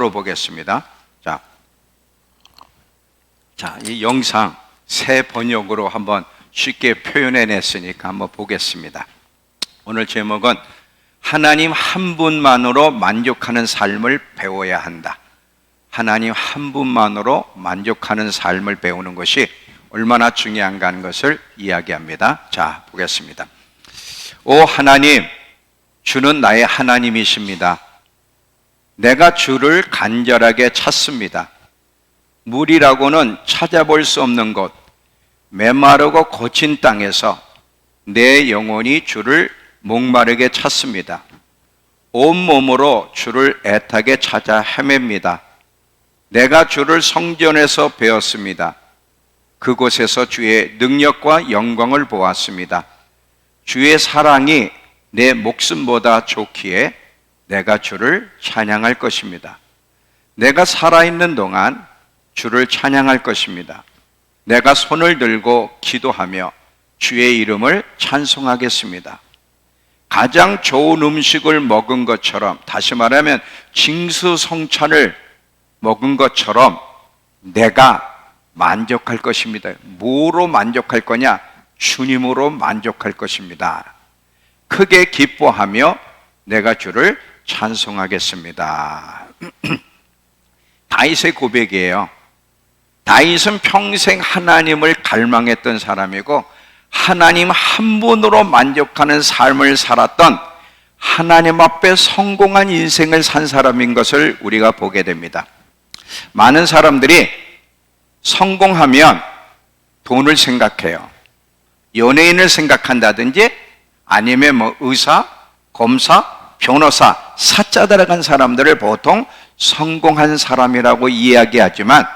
풀어보겠습니다. 이 영상 새 번역으로 한번 쉽게 표현해냈으니까 한번 보겠습니다. 오늘 제목은 하나님 한 분만으로 만족하는 삶을 배워야 한다. 하나님 한 분만으로 만족하는 삶을 배우는 것이 얼마나 중요한가 하는 것을 이야기합니다. 자, 보겠습니다. 오 하나님, 주는 나의 하나님이십니다. 내가 주를 간절하게 찾습니다. 물이라고는 찾아볼 수 없는 곳, 메마르고 거친 땅에서 내 영혼이 주를 목마르게 찾습니다. 온몸으로 주를 애타게 찾아 헤맵니다. 내가 주를 성전에서 배웠습니다. 그곳에서 주의 능력과 영광을 보았습니다. 주의 사랑이 내 목숨보다 좋기에 내가 주를 찬양할 것입니다. 내가 살아있는 동안 주를 찬양할 것입니다. 내가 손을 들고 기도하며 주의 이름을 찬송하겠습니다. 가장 좋은 음식을 먹은 것처럼, 다시 말하면 징수성찬을 먹은 것처럼 내가 만족할 것입니다. 뭐로 만족할 거냐? 주님으로 만족할 것입니다. 크게 기뻐하며 내가 주를 찬송하겠습니다. 다윗의 고백이에요. 다윗은 평생 하나님을 갈망했던 사람이고 하나님 한 분으로 만족하는 삶을 살았던, 하나님 앞에 성공한 인생을 산 사람인 것을 우리가 보게 됩니다. 많은 사람들이 성공하면 돈을 생각해요. 연예인을 생각한다든지 아니면 의사, 검사, 변호사, 사자 들어간 사람들을 보통 성공한 사람이라고 이야기하지만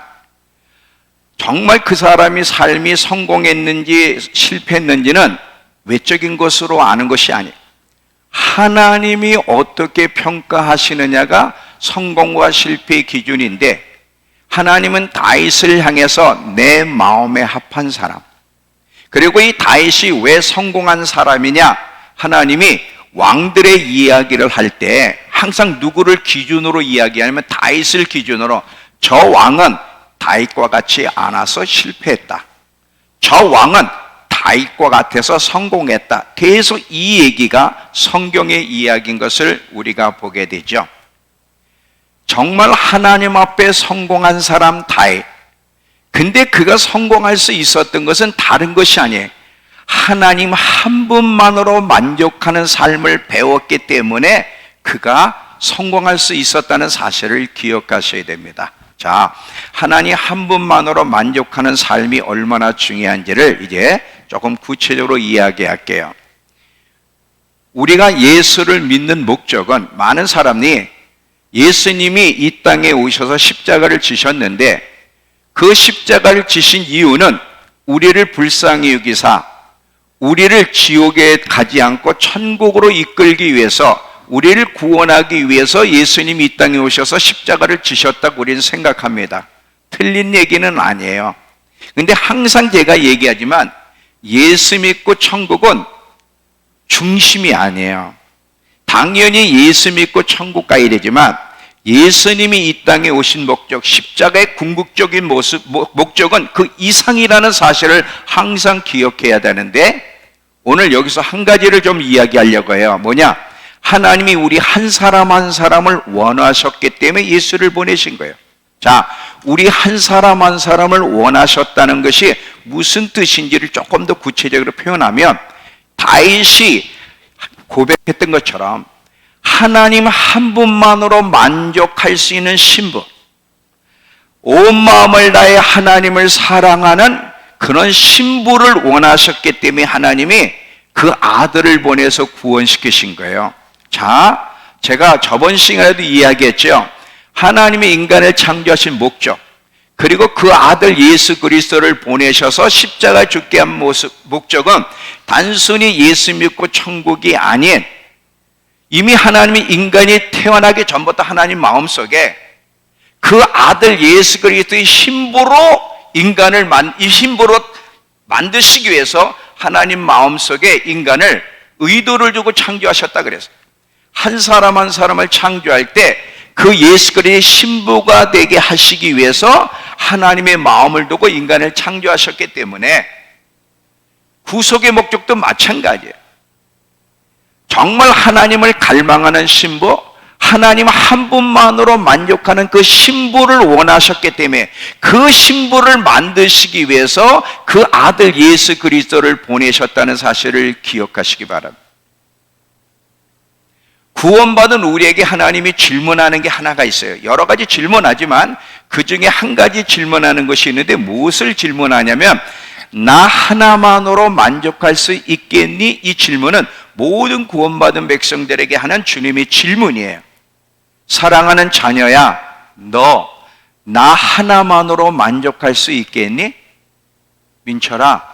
정말 그 사람이 삶이 성공했는지 실패했는지는 외적인 것으로 아는 것이 아니에요. 하나님이 어떻게 평가하시느냐가 성공과 실패의 기준인데, 하나님은 다윗을 향해서 내 마음에 합한 사람, 그리고 이 다윗이 왜 성공한 사람이냐, 하나님이 왕들의 이야기를 할 때 항상 누구를 기준으로 이야기하냐면 다윗을 기준으로, 저 왕은 다윗과 같이 않아서 실패했다, 저 왕은 다윗과 같아서 성공했다. 계속 이 얘기가 성경의 이야기인 것을 우리가 보게 되죠. 정말 하나님 앞에 성공한 사람 다윗, 근데 그가 성공할 수 있었던 것은 다른 것이 아니에요. 하나님 한 분만으로 만족하는 삶을 배웠기 때문에 그가 성공할 수 있었다는 사실을 기억하셔야 됩니다. 자, 하나님 한 분만으로 만족하는 삶이 얼마나 중요한지를 이제 조금 구체적으로 이야기할게요. 우리가 예수를 믿는 목적은, 많은 사람이 예수님이 이 땅에 오셔서 십자가를 지셨는데 그 십자가를 지신 이유는 우리를 불쌍히 여기사 우리를 지옥에 가지 않고 천국으로 이끌기 위해서, 우리를 구원하기 위해서 예수님이 이 땅에 오셔서 십자가를 지셨다고 우리는 생각합니다. 틀린 얘기는 아니에요. 근데 항상 제가 얘기하지만 예수 믿고 천국은 중심이 아니에요. 당연히 예수 믿고 천국 가야 되지만 예수님이 이 땅에 오신 목적, 십자가의 궁극적인 목적은 그 이상이라는 사실을 항상 기억해야 되는데, 오늘 여기서 한 가지를 좀 이야기하려고 해요. 뭐냐? 하나님이 우리 한 사람 한 사람을 원하셨기 때문에 예수를 보내신 거예요. 자, 우리 한 사람 한 사람을 원하셨다는 것이 무슨 뜻인지를 조금 더 구체적으로 표현하면, 다윗이 고백했던 것처럼 하나님 한 분만으로 만족할 수 있는 신분, 온 마음을 다해 하나님을 사랑하는 그런 신부를 원하셨기 때문에 하나님이 그 아들을 보내서 구원시키신 거예요. 자, 제가 저번 시간에도 이야기했죠. 하나님이 인간을 창조하신 목적, 그리고 그 아들 예수 그리스도를 보내셔서 십자가 죽게 한 목적은 단순히 예수 믿고 천국이 아닌, 이미 하나님이 인간이 태어나기 전부터 하나님 마음속에 그 아들 예수 그리스도의 신부로 인간을 이 신부로 만드시기 위해서 하나님 마음속에 인간을 의도를 두고 창조하셨다 그랬어요. 한 사람 한 사람을 창조할 때 그 예수 그리스도의 신부가 되게 하시기 위해서 하나님의 마음을 두고 인간을 창조하셨기 때문에 구속의 목적도 마찬가지예요. 정말 하나님을 갈망하는 신부, 하나님 한 분만으로 만족하는 그 신부를 원하셨기 때문에 그 신부를 만드시기 위해서 그 아들 예수 그리스도를 보내셨다는 사실을 기억하시기 바랍니다. 구원받은 우리에게 하나님이 질문하는 게 하나가 있어요. 여러 가지 질문하지만 그 중에 한 가지 질문하는 것이 있는데 무엇을 질문하냐면 나 하나만으로 만족할 수 있겠니? 이 질문은 모든 구원받은 백성들에게 하는 주님의 질문이에요. 사랑하는 자녀야, 너 나 하나만으로 만족할 수 있겠니? 민철아,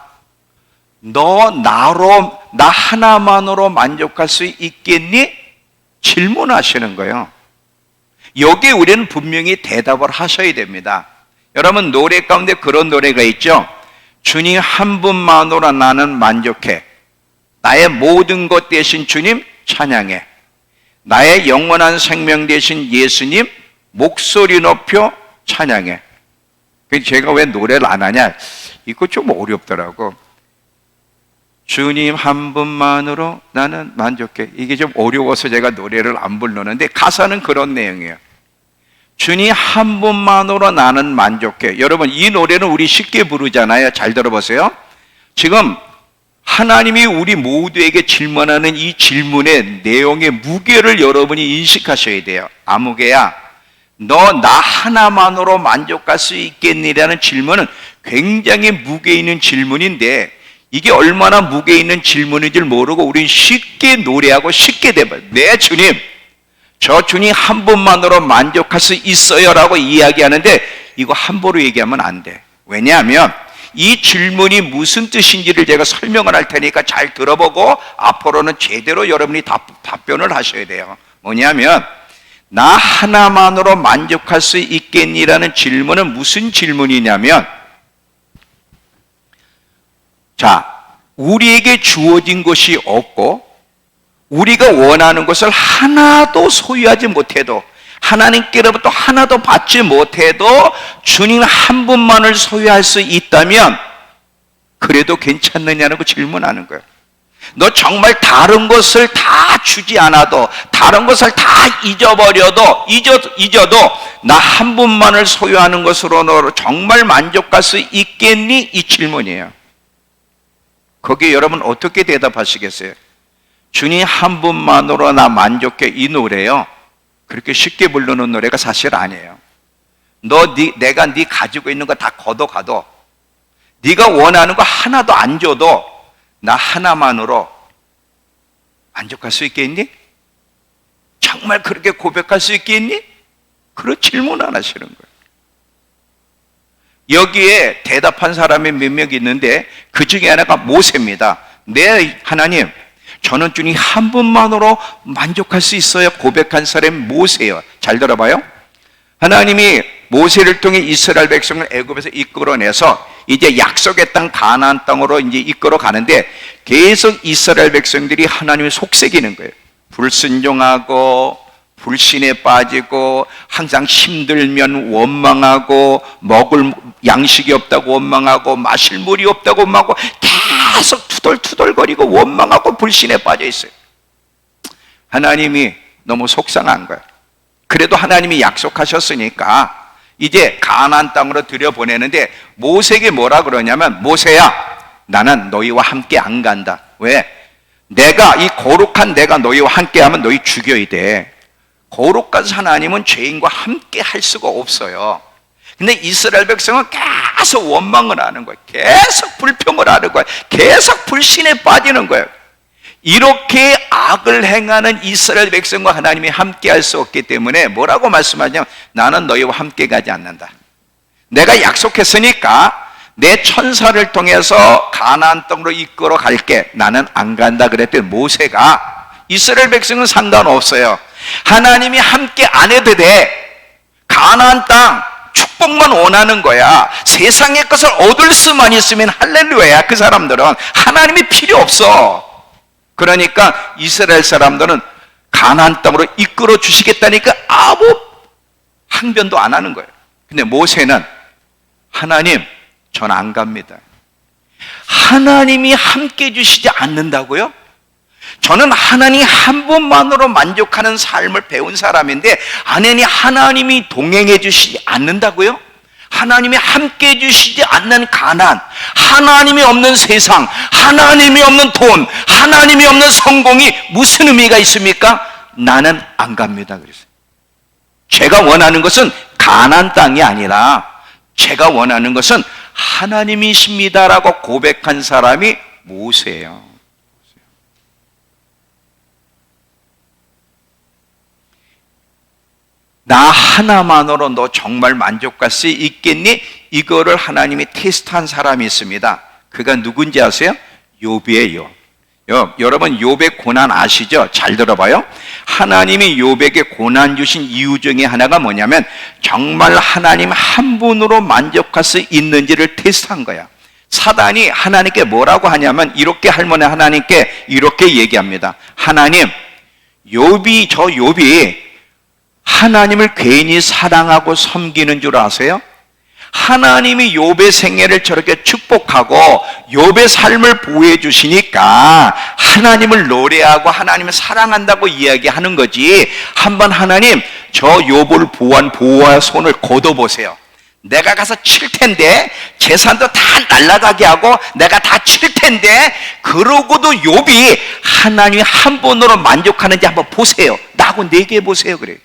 너 나 하나만으로 만족할 수 있겠니? 질문하시는 거예요. 여기에 우리는 분명히 대답을 하셔야 됩니다. 여러분, 노래 가운데 그런 노래가 있죠. 주님 한 분만으로 나는 만족해. 나의 모든 것 대신 주님 찬양해. 나의 영원한 생명 대신 예수님 목소리 높여 찬양해. 제가 왜 노래를 안 하냐? 이거 좀 어렵더라고. 주님 한 분만으로 나는 만족해. 이게 좀 어려워서 제가 노래를 안 부르는데 가사는 그런 내용이에요. 주님 한 분만으로 나는 만족해. 여러분, 이 노래는 우리 쉽게 부르잖아요. 잘 들어보세요. 지금 하나님이 우리 모두에게 질문하는 이 질문의 내용의 무게를 여러분이 인식하셔야 돼요. 아무개야, 너 나 하나만으로 만족할 수 있겠니라는 질문은 굉장히 무게 있는 질문인데 이게 얼마나 무게 있는 질문인지를 모르고 우리는 쉽게 노래하고 쉽게 대봐요. 네, 주님, 저 주님 한 분만으로 만족할 수 있어요 라고 이야기하는데 이거 함부로 얘기하면 안 돼. 왜냐하면 이 질문이 무슨 뜻인지를 제가 설명을 할 테니까 잘 들어보고 앞으로는 제대로 여러분이 답변을 하셔야 돼요. 뭐냐면 나 하나만으로 만족할 수 있겠니라는 질문은 무슨 질문이냐면, 자, 우리에게 주어진 것이 없고 우리가 원하는 것을 하나도 소유하지 못해도 하나님께로부터 하나도 받지 못해도 주님 한 분만을 소유할 수 있다면 그래도 괜찮느냐는 거 질문하는 거예요. 너 정말 다른 것을 다 주지 않아도 다른 것을 다 잊어버려도 잊어도 나 한 분만을 소유하는 것으로 너 정말 만족할 수 있겠니? 이 질문이에요. 거기에 여러분 어떻게 대답하시겠어요? 주님 한 분만으로 나 만족해. 이 노래요, 그렇게 쉽게 부르는 노래가 사실 아니에요. 내가 네 가지고 있는 거 다 걷어가도 네가 원하는 거 하나도 안 줘도 나 하나만으로 만족할 수 있겠니? 정말 그렇게 고백할 수 있겠니? 그런 질문 안 하시는 거예요. 여기에 대답한 사람이 몇 명 있는데 그 중에 하나가 모세입니다. 네, 하나님, 저는 주님 한 분만으로 만족할 수 있어요 고백한 사람이 모세예요. 잘 들어봐요. 하나님이 모세를 통해 이스라엘 백성을 애굽에서 이끌어내서 이제 약속의 땅 가나안 땅으로 이제 이끌어 가는데 계속 이스라엘 백성들이 하나님을 속삭이는 거예요. 불순종하고 불신에 빠지고 항상 힘들면 원망하고 먹을 양식이 없다고 원망하고 마실 물이 없다고 원망하고 계속 투덜투덜거리고 원망하고 불신에 빠져 있어요. 하나님이 너무 속상한 거예요. 그래도 하나님이 약속하셨으니까 이제 가나안 땅으로 들여보내는데 모세에게 뭐라 그러냐면, 모세야, 나는 너희와 함께 안 간다. 왜? 내가 이 거룩한 내가 너희와 함께하면 너희 죽여야 돼. 거룩한 하나님은 죄인과 함께 할 수가 없어요. 근데 이스라엘 백성은 계속 원망을 하는 거예요. 계속 불평을 하는 거예요. 계속 불신에 빠지는 거예요. 이렇게 악을 행하는 이스라엘 백성과 하나님이 함께 할 수 없기 때문에 뭐라고 말씀하냐면, 나는 너희와 함께 가지 않는다. 내가 약속했으니까 내 천사를 통해서 가나안 땅으로 이끌어 갈게. 나는 안 간다 그랬더니 모세가, 이스라엘 백성은 상관없어요. 하나님이 함께 안 해도 돼. 가나안 땅 축복만 원하는 거야. 세상의 것을 얻을 수만 있으면 할렐루야야. 그 사람들은 하나님이 필요 없어. 그러니까 이스라엘 사람들은 가나안 땅으로 이끌어 주시겠다니까 아무 항변도 안 하는 거예요. 근데 모세는 하나님, 전 안 갑니다. 하나님이 함께 해주시지 않는다고요? 저는 하나님 한 분만으로 만족하는 삶을 배운 사람인데 하나님이 동행해 주시지 않는다고요? 하나님이 함께 해주시지 않는 가난, 하나님이 없는 세상, 하나님이 없는 돈, 하나님이 없는 성공이 무슨 의미가 있습니까? 나는 안 갑니다. 그랬어요. 제가 원하는 것은 가나안 땅이 아니라 제가 원하는 것은 하나님이십니다라고 고백한 사람이 모세예요. 나 하나만으로 너 정말 만족할 수 있겠니? 이거를 하나님이 테스트한 사람이 있습니다. 그가 누군지 아세요? 욥이에요. 여러분 욥의 고난 아시죠? 잘 들어봐요. 하나님이 욥에게 고난 주신 이유 중에 하나가 뭐냐면 정말 하나님 한 분으로 만족할 수 있는지를 테스트한 거야. 사단이 하나님께 뭐라고 하냐면 이렇게 할머니 하나님께 이렇게 얘기합니다. 하나님, 욥이 하나님을 괜히 사랑하고 섬기는 줄 아세요? 하나님이 욥의 생애를 저렇게 축복하고 욥의 삶을 보호해 주시니까 하나님을 노래하고 하나님을 사랑한다고 이야기하는 거지. 한번 하나님, 저 욥을 보호할 손을 걷어보세요. 내가 가서 칠 텐데 재산도 다 날아가게 하고 내가 다 칠 텐데 그러고도 욥이 하나님 한 분으로 만족하는지 한번 보세요. 나하고 내게 보세요. 그래요.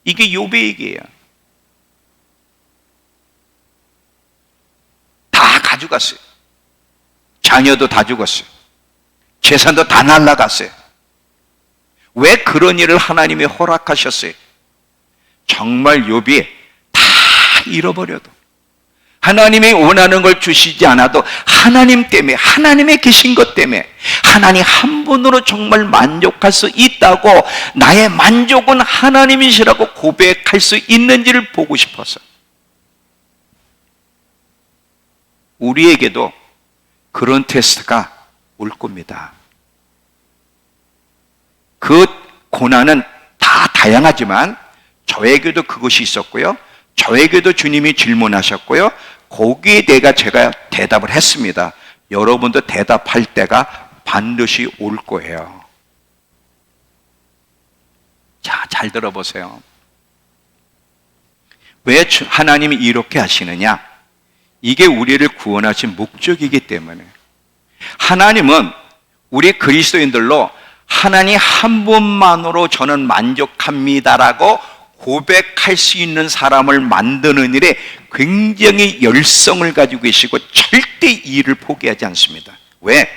이게 욥의 얘기예요. 다 가져갔어요. 자녀도 다 죽었어요. 재산도 다 날아갔어요. 왜 그런 일을 하나님이 허락하셨어요? 정말 욥이 다 잃어버려도 하나님이 원하는 걸 주시지 않아도 하나님 때문에, 하나님의 계신 것 때문에 하나님 한 분으로 정말 만족할 수 있다고, 나의 만족은 하나님이시라고 고백할 수 있는지를 보고 싶어서. 우리에게도 그런 테스트가 올 겁니다. 그 고난은 다 다양하지만 저에게도 그것이 있었고요, 저에게도 주님이 질문하셨고요, 거기에 제가 대답을 했습니다. 여러분도 대답할 때가 반드시 올 거예요. 자, 잘 들어보세요. 왜 하나님이 이렇게 하시느냐? 이게 우리를 구원하신 목적이기 때문에. 하나님은 우리 그리스도인들로 하나님 한 분만으로 저는 만족합니다라고 고백할 수 있는 사람을 만드는 일에 굉장히 열성을 가지고 계시고 절대 이 일을 포기하지 않습니다. 왜?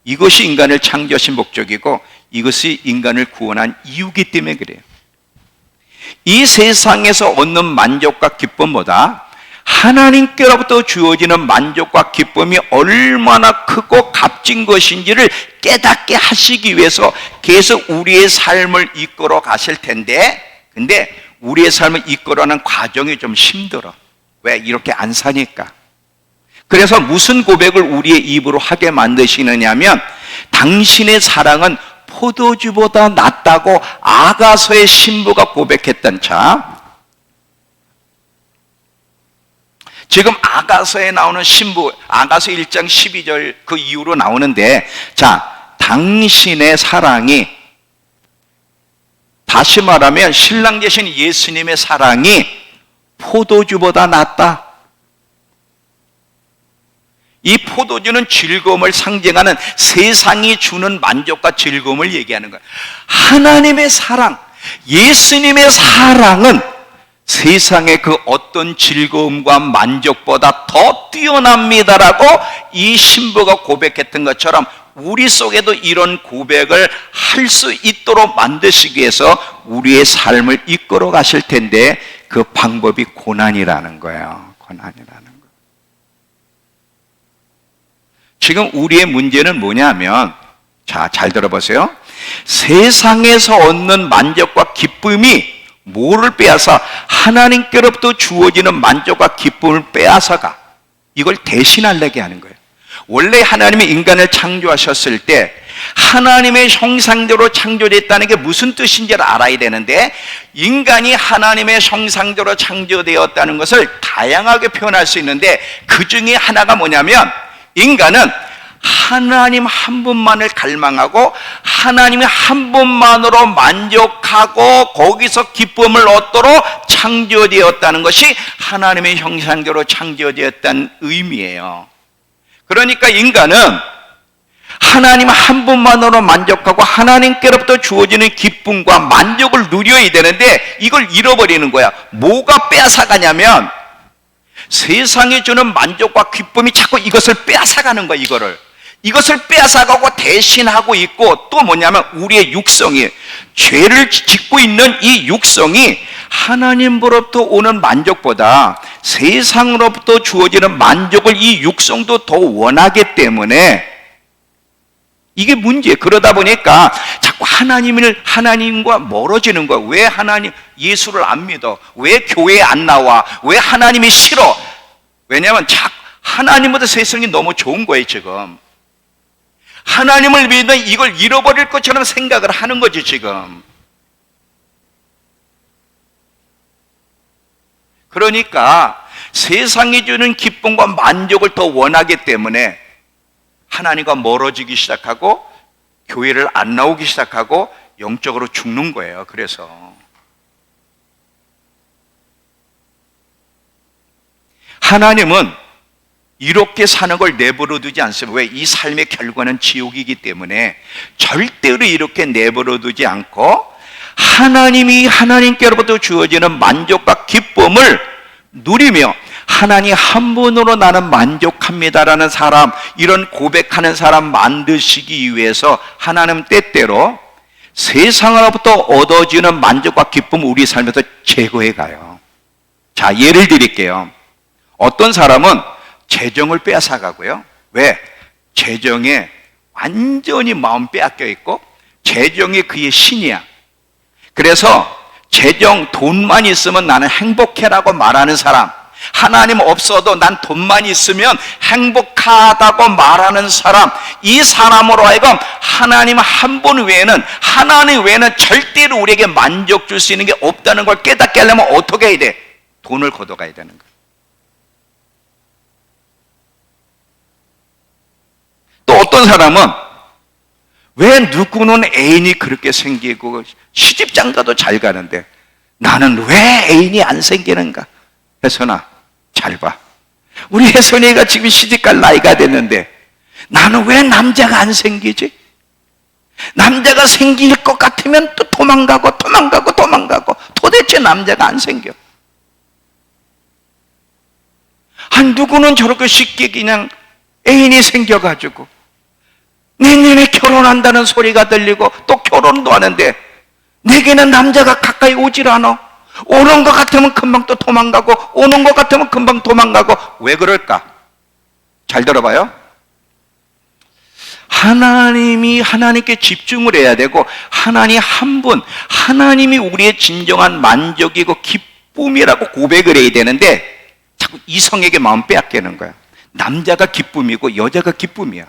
이것이 인간을 창조하신 목적이고 이것이 인간을 구원한 이유이기 때문에 그래요. 이 세상에서 얻는 만족과 기쁨보다 하나님께로부터 주어지는 만족과 기쁨이 얼마나 크고 값진 것인지를 깨닫게 하시기 위해서 계속 우리의 삶을 이끌어 가실 텐데, 근데 우리의 삶을 이끌어가는 과정이 좀 힘들어. 왜? 이렇게 안 사니까. 그래서 무슨 고백을 우리의 입으로 하게 만드시느냐 하면, 당신의 사랑은 포도주보다 낫다고 아가서의 신부가 고백했던 자, 지금 아가서에 나오는 신부, 아가서 1장 12절 그 이후로 나오는데, 자, 당신의 사랑이, 다시 말하면 신랑 되신 예수님의 사랑이 포도주보다 낫다. 이 포도주는 즐거움을 상징하는 세상이 주는 만족과 즐거움을 얘기하는 거예요. 하나님의 사랑, 예수님의 사랑은 세상의 그 어떤 즐거움과 만족보다 더 뛰어납니다라고 이 신부가 고백했던 것처럼 우리 속에도 이런 고백을 할 수 있도록 만드시기 위해서 우리의 삶을 이끌어 가실 텐데, 그 방법이 고난이라는 거예요. 고난이라는 거. 지금 우리의 문제는 뭐냐면, 자, 잘 들어보세요. 세상에서 얻는 만족과 기쁨이 뭐를 빼앗아? 하나님께로부터 주어지는 만족과 기쁨을 빼앗아가. 이걸 대신하려게 하는 거예요. 원래 하나님이 인간을 창조하셨을 때 하나님의 형상대로 창조됐다는 게 무슨 뜻인지를 알아야 되는데, 인간이 하나님의 형상대로 창조되었다는 것을 다양하게 표현할 수 있는데, 그 중에 하나가 뭐냐면, 인간은 하나님 한 분만을 갈망하고 하나님의 한 분만으로 만족하고 거기서 기쁨을 얻도록 창조되었다는 것이 하나님의 형상대로 창조되었다는 의미예요. 그러니까 인간은 하나님 한 분만으로 만족하고 하나님께로부터 주어지는 기쁨과 만족을 누려야 되는데, 이걸 잃어버리는 거야. 뭐가 빼앗아가냐면, 세상이 주는 만족과 기쁨이 자꾸 이것을 빼앗아가는 거야. 이것을 빼앗아가고 대신하고 있고, 또 뭐냐면 우리의 육성이, 죄를 짓고 있는 이 육성이 하나님으로부터 오는 만족보다 세상으로부터 주어지는 만족을 이 육성도 더 원하기 때문에 이게 문제예요. 그러다 보니까 자꾸 하나님과 멀어지는 거야. 왜 예수를 안 믿어? 왜 교회에 안 나와? 왜 하나님이 싫어? 왜냐하면 하나님보다 세상이 너무 좋은 거예요, 지금. 하나님을 믿으면 이걸 잃어버릴 것처럼 생각을 하는 거지, 지금. 그러니까 세상이 주는 기쁨과 만족을 더 원하기 때문에 하나님과 멀어지기 시작하고 교회를 안 나오기 시작하고 영적으로 죽는 거예요. 그래서 하나님은 이렇게 사는 걸 내버려 두지 않습니다. 왜? 이 삶의 결과는 지옥이기 때문에 절대로 이렇게 내버려 두지 않고 하나님이 하나님께로부터 주어지는 만족과 기쁨을 누리며 하나님 한 분으로 나는 만족합니다라는 사람, 이런 고백하는 사람 만드시기 위해서 하나님 때때로 세상으로부터 얻어지는 만족과 기쁨을 우리 삶에서 제거해 가요. 자, 예를 드릴게요. 어떤 사람은 재정을 빼앗아가고요. 왜? 재정에 완전히 마음 빼앗겨 있고 재정이 그의 신이야. 그래서 돈만 있으면 나는 행복해라고 말하는 사람, 하나님 없어도 난 돈만 있으면 행복하다고 말하는 사람, 이 사람으로 하여금 하나님 한 분 외에는, 하나님 외에는 절대로 우리에게 만족 줄 수 있는 게 없다는 걸 깨닫게 하려면 어떻게 해야 돼? 돈을 걷어가야 되는 거야. 또 어떤 사람은 왜 누구는 애인이 그렇게 생기고 시집장가도 잘 가는데 나는 왜 애인이 안 생기는가? 혜선아, 잘 봐. 우리 혜선이가 지금 시집갈 나이가 됐는데 나는 왜 남자가 안 생기지? 남자가 생길 것 같으면 또 도망가고 도대체 남자가 안 생겨. 누구는 저렇게 쉽게 그냥 애인이 생겨가지고 내년에 결혼한다는 소리가 들리고 또 결혼도 하는데 내게는 남자가 가까이 오질 않아. 오는 것 같으면 금방 또 도망가고 오는 것 같으면 금방 도망가고. 왜 그럴까? 잘 들어봐요. 하나님께 집중을 해야 되고 하나님 한 분, 하나님이 우리의 진정한 만족이고 기쁨이라고 고백을 해야 되는데 자꾸 이성에게 마음 빼앗기는 거야. 남자가 기쁨이고 여자가 기쁨이야.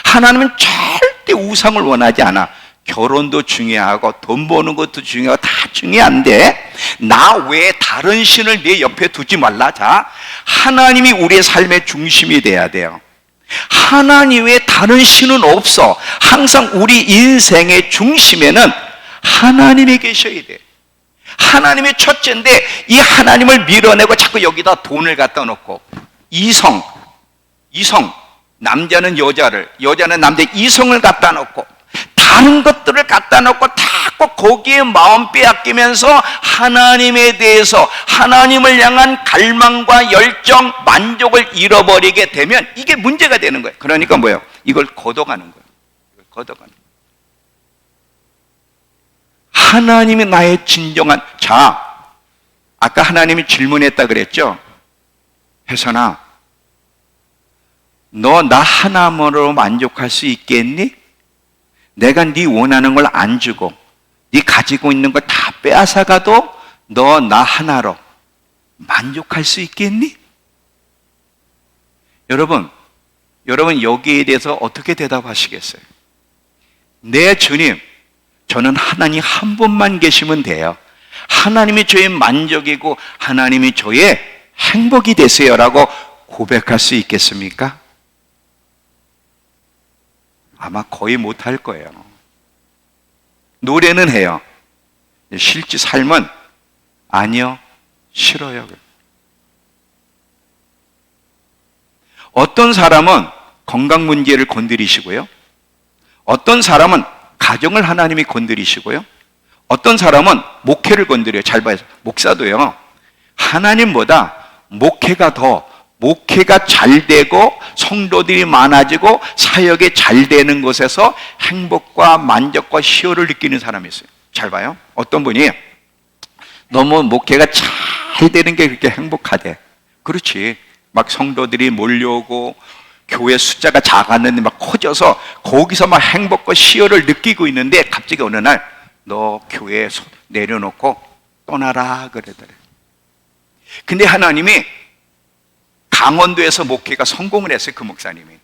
하나님은 절대 우상을 원하지 않아. 결혼도 중요하고 돈 버는 것도 중요하고 다 중요한데 나 외에 다른 신을 내 옆에 두지 말라. 자, 하나님이 우리의 삶의 중심이 돼야 돼요. 하나님 외에 다른 신은 없어. 항상 우리 인생의 중심에는 하나님이 계셔야 돼. 하나님이 첫째인데 이 하나님을 밀어내고 자꾸 여기다 돈을 갖다 놓고 이성, 남자는 여자는 남자, 이성을 갖다 놓고 다른 것들을 갖다 놓고 자꾸 거기에 마음 빼앗기면서 하나님에 대해서, 하나님을 향한 갈망과 열정, 만족을 잃어버리게 되면 이게 문제가 되는 거예요. 그러니까 뭐예요? 이걸 걷어가는 거예요. 하나님이 나의 진정한, 자, 아까 하나님이 질문했다 그랬죠? 혜선아, 너 나 하나만으로 만족할 수 있겠니? 내가 네 원하는 걸 안 주고 네 가지고 있는 걸 다 빼앗아가도 너 나 하나로 만족할 수 있겠니? 여러분, 여러분 여기에 대해서 어떻게 대답하시겠어요? 네, 주님, 저는 하나님 한 분만 계시면 돼요. 하나님이 저의 만족이고 하나님이 저의 행복이 되세요라고 고백할 수 있겠습니까? 아마 거의 못할 거예요. 노래는 해요. 실제 삶은 아니요, 싫어요. 어떤 사람은 건강 문제를 건드리시고요. 어떤 사람은 가정을 하나님이 건드리시고요. 어떤 사람은 목회를 건드려요. 잘 봐요. 목사도요. 하나님보다 목회가 잘 되고 성도들이 많아지고 사역이 잘 되는 곳에서 행복과 만족과 희열을 느끼는 사람이 있어요. 잘 봐요. 어떤 분이 너무 목회가 잘 되는 게 그렇게 행복하대. 그렇지. 막 성도들이 몰려오고 교회 숫자가 작았는데 막 커져서 거기서 막 행복과 희열을 느끼고 있는데 갑자기 어느 날 너 교회 내려놓고 떠나라 그러더래. 근데 하나님이 강원도에서 목회가 성공을 했어요. 그 목사님이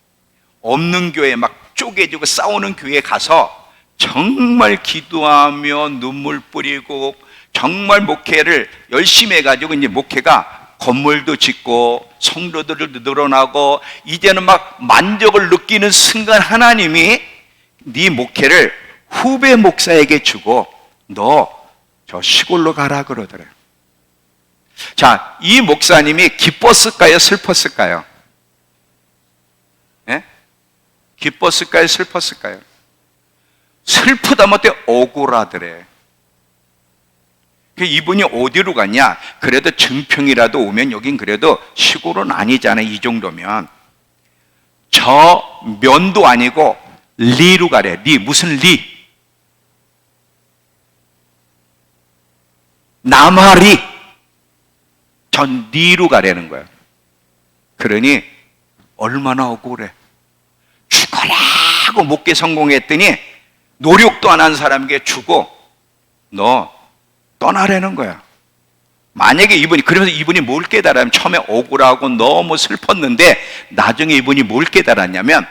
없는 교회 막 쪼개지고 싸우는 교회에 가서 정말 기도하며 눈물 뿌리고 정말 목회를 열심히 해가지고 이제 목회가 건물도 짓고 성도들도 늘어나고 이제는 막 만족을 느끼는 순간 하나님이 네 목회를 후배 목사에게 주고 너 저 시골로 가라 그러더래요. 자, 이 목사님이 기뻤을까요? 슬펐을까요? 예? 기뻤을까요? 슬펐을까요? 슬프다 못해 억울하더래. 이분이 어디로 갔냐? 그래도 증평이라도 오면 여긴 그래도 시골은 아니잖아요. 이 정도면 저 면도 아니고 리로 가래. 리 무슨 리? 남하리. 전 리로 가라는 거야. 그러니 얼마나 억울해. 죽어라고 목회 성공했더니 노력도 안 한 사람에게 주고 너 떠나라는 거야. 만약에 그러면서 이분이 뭘 깨달으면 처음에 억울하고 너무 슬펐는데 나중에 이분이 뭘 깨달았냐면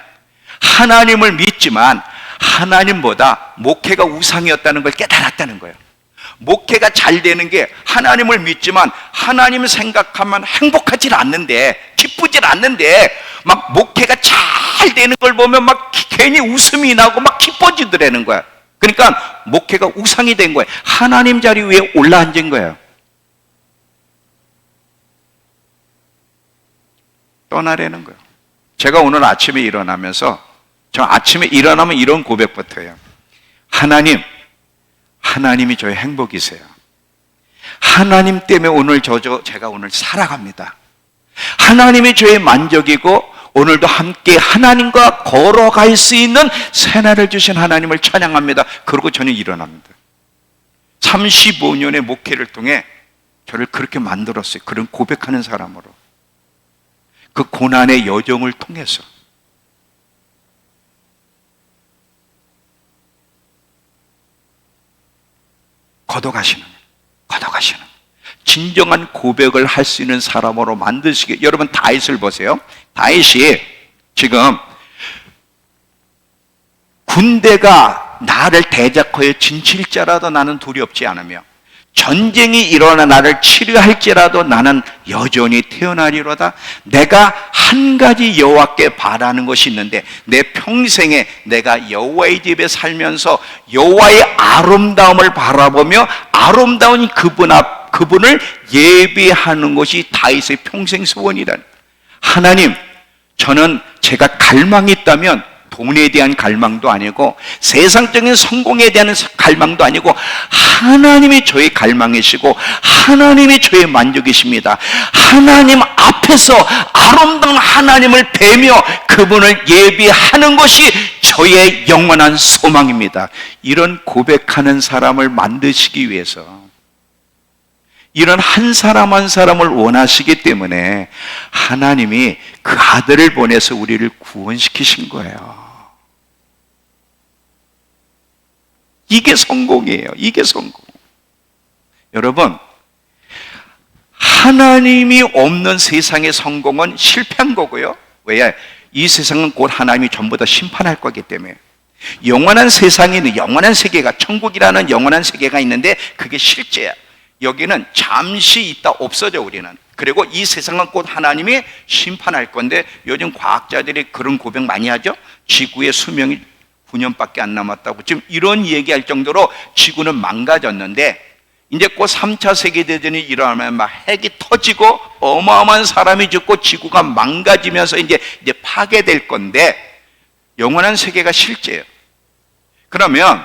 하나님을 믿지만 하나님보다 목회가 우상이었다는 걸 깨달았다는 거예요. 목회가 잘 되는 게 하나님을 믿지만 하나님 생각하면 행복하질 않는데 기쁘질 않는데 막 목회가 잘 되는 걸 보면 막 괜히 웃음이 나고 막 기뻐지더라는 거야. 그러니까 목회가 우상이 된 거예요. 하나님 자리 위에 올라앉은 거예요. 떠나라는 거예요. 제가 오늘 아침에 일어나면서 저 아침에 일어나면 이런 고백부터 해요. 하나님이 저의 행복이세요. 하나님 때문에 오늘 제가 오늘 살아갑니다. 하나님이 저의 만족이고 오늘도 함께 하나님과 걸어갈 수 있는 새날을 주신 하나님을 찬양합니다. 그러고 저는 일어납니다. 35년의 목회를 통해 저를 그렇게 만들었어요. 그런 고백하는 사람으로. 그 고난의 여정을 통해서. 걷어가시는 진정한 고백을 할 수 있는 사람으로 만드시게. 여러분 다윗을 보세요. 다윗이 지금 군대가 나를 대적하여 진칠자라도 나는 두렵지 않으며 전쟁이 일어나 나를 치료할지라도 나는 여전히 태어나리로다. 내가 한 가지 여호와께 바라는 것이 있는데 내 평생에 내가 여호와의 집에 살면서 여호와의 아름다움을 바라보며 아름다운 그분을 예배하는 것이 다윗의 평생 소원이라. 하나님, 저는 제가 갈망이 있다면 돈에 대한 갈망도 아니고 세상적인 성공에 대한 갈망도 아니고 하나님이 저의 갈망이시고 하나님이 저의 만족이십니다. 하나님 앞에서 아름다운 하나님을 뵈며 그분을 예배하는 것이 저의 영원한 소망입니다. 이런 고백하는 사람을 만드시기 위해서 이런 한 사람 한 사람을 원하시기 때문에 하나님이 그 아들을 보내서 우리를 구원시키신 거예요. 이게 성공이에요. 이게 성공. 여러분, 하나님이 없는 세상의 성공은 실패한 거고요. 왜? 이 세상은 곧 하나님이 전부 다 심판할 거기 때문에 영원한 세상이 있는 영원한 세계가 천국이라는 영원한 세계가 있는데 그게 실제야. 여기는 잠시 있다 없어져 우리는. 그리고 이 세상은 곧 하나님이 심판할 건데 요즘 과학자들이 그런 고백 많이 하죠. 지구의 수명이 9년밖에 안 남았다고. 지금 이런 얘기할 정도로 지구는 망가졌는데 이제 곧 3차 세계대전이 일어나면 막 핵이 터지고 어마어마한 사람이 죽고 지구가 망가지면서 이제 파괴될 건데 영원한 세계가 실제예요. 그러면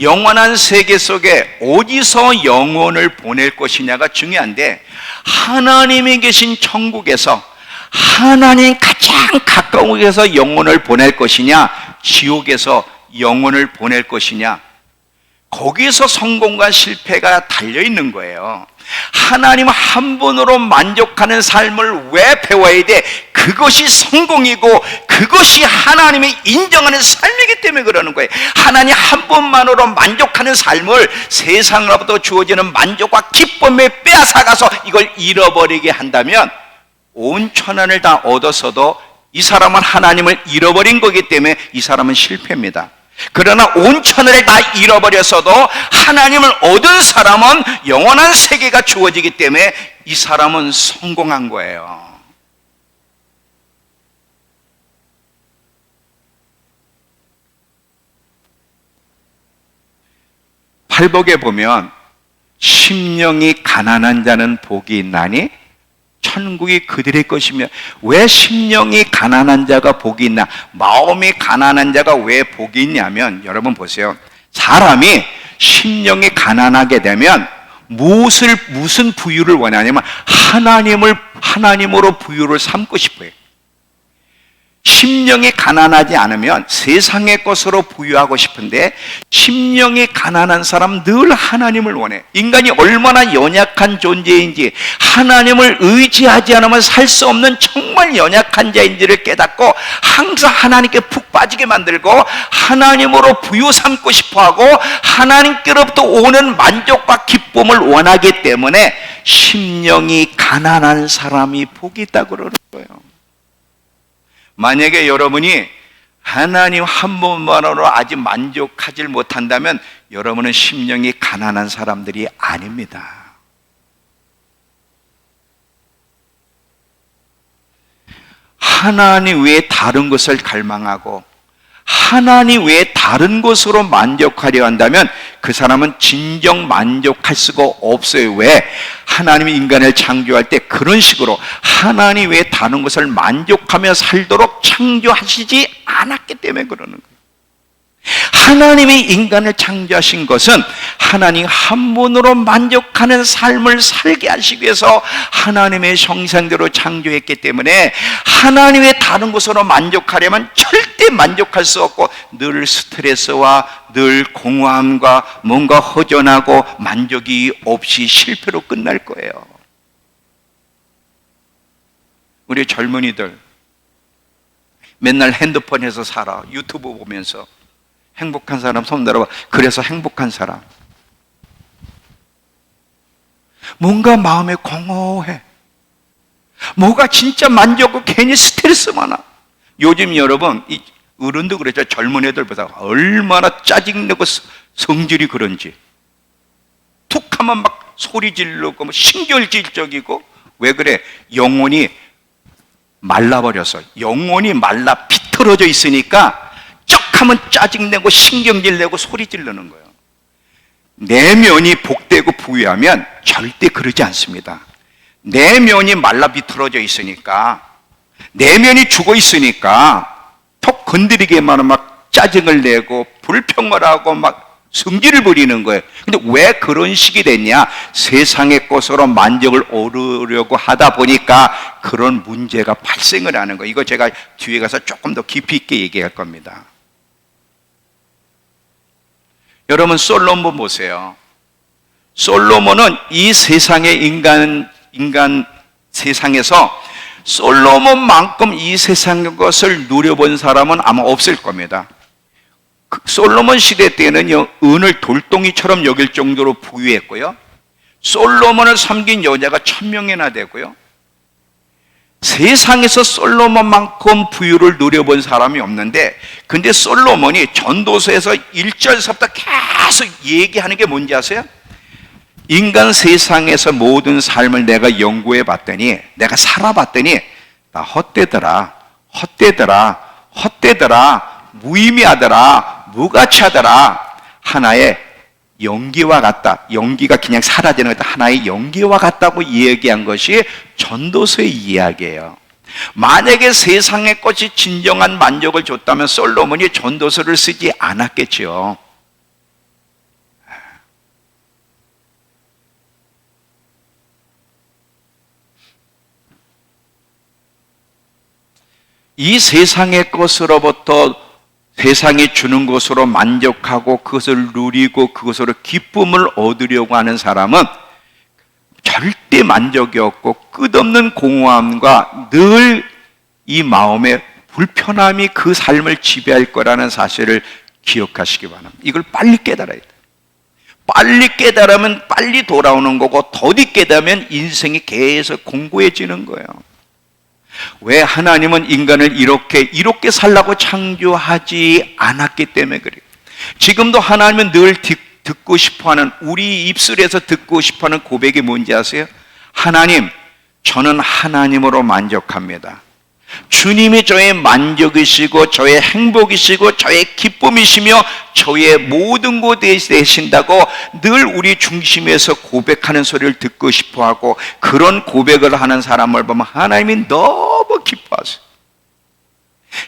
영원한 세계 속에 어디서 영혼을 보낼 것이냐가 중요한데 하나님이 계신 천국에서 하나님 가장 가까운 곳에서 영혼을 보낼 것이냐 지옥에서 영혼을 보낼 것이냐 거기서 성공과 실패가 달려있는 거예요. 하나님 한 분으로 만족하는 삶을 왜 배워야 돼? 그것이 성공이고 그것이 하나님이 인정하는 삶이기 때문에 그러는 거예요. 하나님 한 분만으로 만족하는 삶을 세상으로부터 주어지는 만족과 기쁨에 빼앗아가서 이걸 잃어버리게 한다면 온 천한을 다 얻었어도 이 사람은 하나님을 잃어버린 거기 때문에 이 사람은 실패입니다. 그러나 온 천하를 다 잃어버렸어도 하나님을 얻은 사람은 영원한 세계가 주어지기 때문에 이 사람은 성공한 거예요. 팔복에 보면 심령이 가난한 자는 복이 있나니 천국이 그들의 것이며 왜 심령이 가난한 자가 복이 있나? 마음이 가난한 자가 왜 복이 있냐면 여러분 보세요. 사람이 심령이 가난하게 되면 무슨 부유를 원하냐면 하나님으로 부유를 삼고 싶어요. 심령이 가난하지 않으면 세상의 것으로 부유하고 싶은데 심령이 가난한 사람 늘 하나님을 원해. 인간이 얼마나 연약한 존재인지 하나님을 의지하지 않으면 살 수 없는 정말 연약한 자인지를 깨닫고 항상 하나님께 푹 빠지게 만들고 하나님으로 부유 삼고 싶어하고 하나님께로부터 오는 만족과 기쁨을 원하기 때문에 심령이 가난한 사람이 복이 있다고 그러는 거예요. 만약에 여러분이 하나님 한 분만으로 아직 만족하지 못한다면 여러분은 심령이 가난한 사람들이 아닙니다. 하나님 외에 다른 것을 갈망하고 하나님 외에 다른 것으로 만족하려 한다면 그 사람은 진정 만족할 수가 없어요. 왜? 하나님이 인간을 창조할 때 그런 식으로 하나님 외에 다른 것을 만족하며 살도록 창조하시지 않았기 때문에 그러는 거예요. 하나님이 인간을 창조하신 것은 하나님 한 분으로 만족하는 삶을 살게 하시기 위해서 하나님의 형상대로 창조했기 때문에 하나님의 다른 것으로 만족하려면 절대 만족할 수 없고 늘 스트레스와 늘 공허함과 뭔가 허전하고 만족이 없이 실패로 끝날 거예요. 우리 젊은이들 맨날 핸드폰에서 살아. 유튜브 보면서 행복한 사람 손 들어봐. 그래서 행복한 사람. 뭔가 마음에 공허해. 뭐가 진짜 만족하고 괜히 스트레스 많아. 요즘 여러분 이 어른도 그렇죠. 젊은 애들보다 얼마나 짜증내고 성질이 그런지. 툭 하면 막 소리 지르고 뭐 신결질적이고. 왜 그래? 영혼이 말라버려서 영혼이 말라 비틀어져 있으니까 하면 짜증내고 신경질 내고 소리 지르는 거예요. 내면이 복되고 부유하면 절대 그러지 않습니다. 내면이 말라 비틀어져 있으니까 내면이 죽어 있으니까 톡 건드리기만 하면 막 짜증을 내고 불평을 하고 막 성질을 부리는 거예요. 근데 왜 그런 식이 됐냐? 세상의 것으로 만족을 얻으려고 하다 보니까 그런 문제가 발생을 하는 거예요. 이거 제가 뒤에 가서 조금 더 깊이 있게 얘기할 겁니다. 여러분 솔로몬 보세요. 솔로몬은 이 세상의 인간 세상에서 솔로몬만큼 이 세상의 것을 누려본 사람은 아마 없을 겁니다. 솔로몬 시대 때는 은을 돌덩이처럼 여길 정도로 부유했고요. 솔로몬을 섬긴 여자가 1000명이나 되고요. 세상에서 솔로몬만큼 부유를 누려본 사람이 없는데, 근데 솔로몬이 전도서에서 1절서부터 계속 얘기하는 게 뭔지 아세요? 인간 세상에서 모든 삶을 내가 연구해 봤더니, 내가 살아봤더니 다 헛되더라, 무의미하더라, 무가치하더라. 하나의 연기와 같다. 연기가 그냥 사라지는 것도 하나의 연기와 같다고 얘기한 것이 전도서의 이야기예요. 만약에 세상의 것이 진정한 만족을 줬다면 솔로몬이 전도서를 쓰지 않았겠지요. 이 세상의 것으로부터 세상이 주는 것으로 만족하고 그것을 누리고 그것으로 기쁨을 얻으려고 하는 사람은 절대 만족이 없고 끝없는 공허함과 늘 이 마음의 불편함이 그 삶을 지배할 거라는 사실을 기억하시기 바랍니다. 이걸 빨리 깨달아야 돼요. 빨리 깨달으면 빨리 돌아오는 거고, 더디 깨달으면 인생이 계속 공고해지는 거예요. 왜? 하나님은 인간을 이렇게 살라고 창조하지 않았기 때문에 그래요. 지금도 하나님은 늘 듣고 싶어하는, 우리 입술에서 듣고 싶어하는 고백이 뭔지 아세요? 하나님, 저는 하나님으로 만족합니다. 주님이 저의 만족이시고 저의 행복이시고 저의 기쁨이시며 저의 모든 것 되신다고 늘 우리 중심에서 고백하는 소리를 듣고 싶어하고, 그런 고백을 하는 사람을 보면 하나님이 너무 기뻐하세요.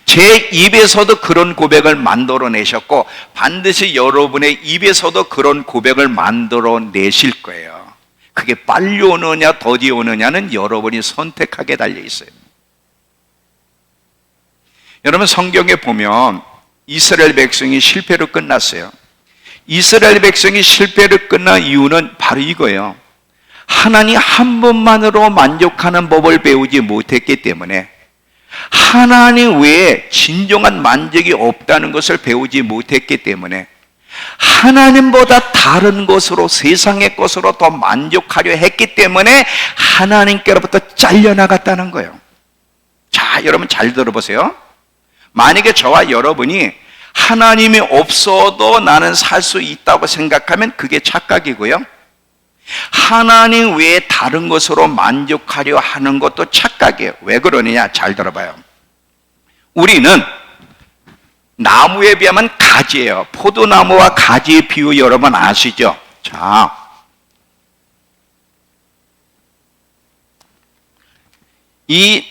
제 입에서도 그런 고백을 만들어내셨고, 반드시 여러분의 입에서도 그런 고백을 만들어내실 거예요. 그게 빨리 오느냐 더디 오느냐는 여러분이 선택하게 달려있어요. 여러분, 성경에 보면 이스라엘 백성이 실패로 끝났어요. 이스라엘 백성이 실패로 끝난 이유는 바로 이거예요. 하나님 한 분만으로 만족하는 법을 배우지 못했기 때문에, 하나님 외에 진정한 만족이 없다는 것을 배우지 못했기 때문에, 하나님보다 다른 것으로, 세상의 것으로 더 만족하려 했기 때문에 하나님께로부터 잘려나갔다는 거예요. 자, 여러분 잘 들어보세요. 만약에 저와 여러분이 하나님이 없어도 나는 살 수 있다고 생각하면 그게 착각이고요, 하나님 외에 다른 것으로 만족하려 하는 것도 착각이에요. 왜 그러느냐? 잘 들어봐요. 우리는 나무에 비하면 가지예요. 포도나무와 가지의 비유 여러분 아시죠? 자, 이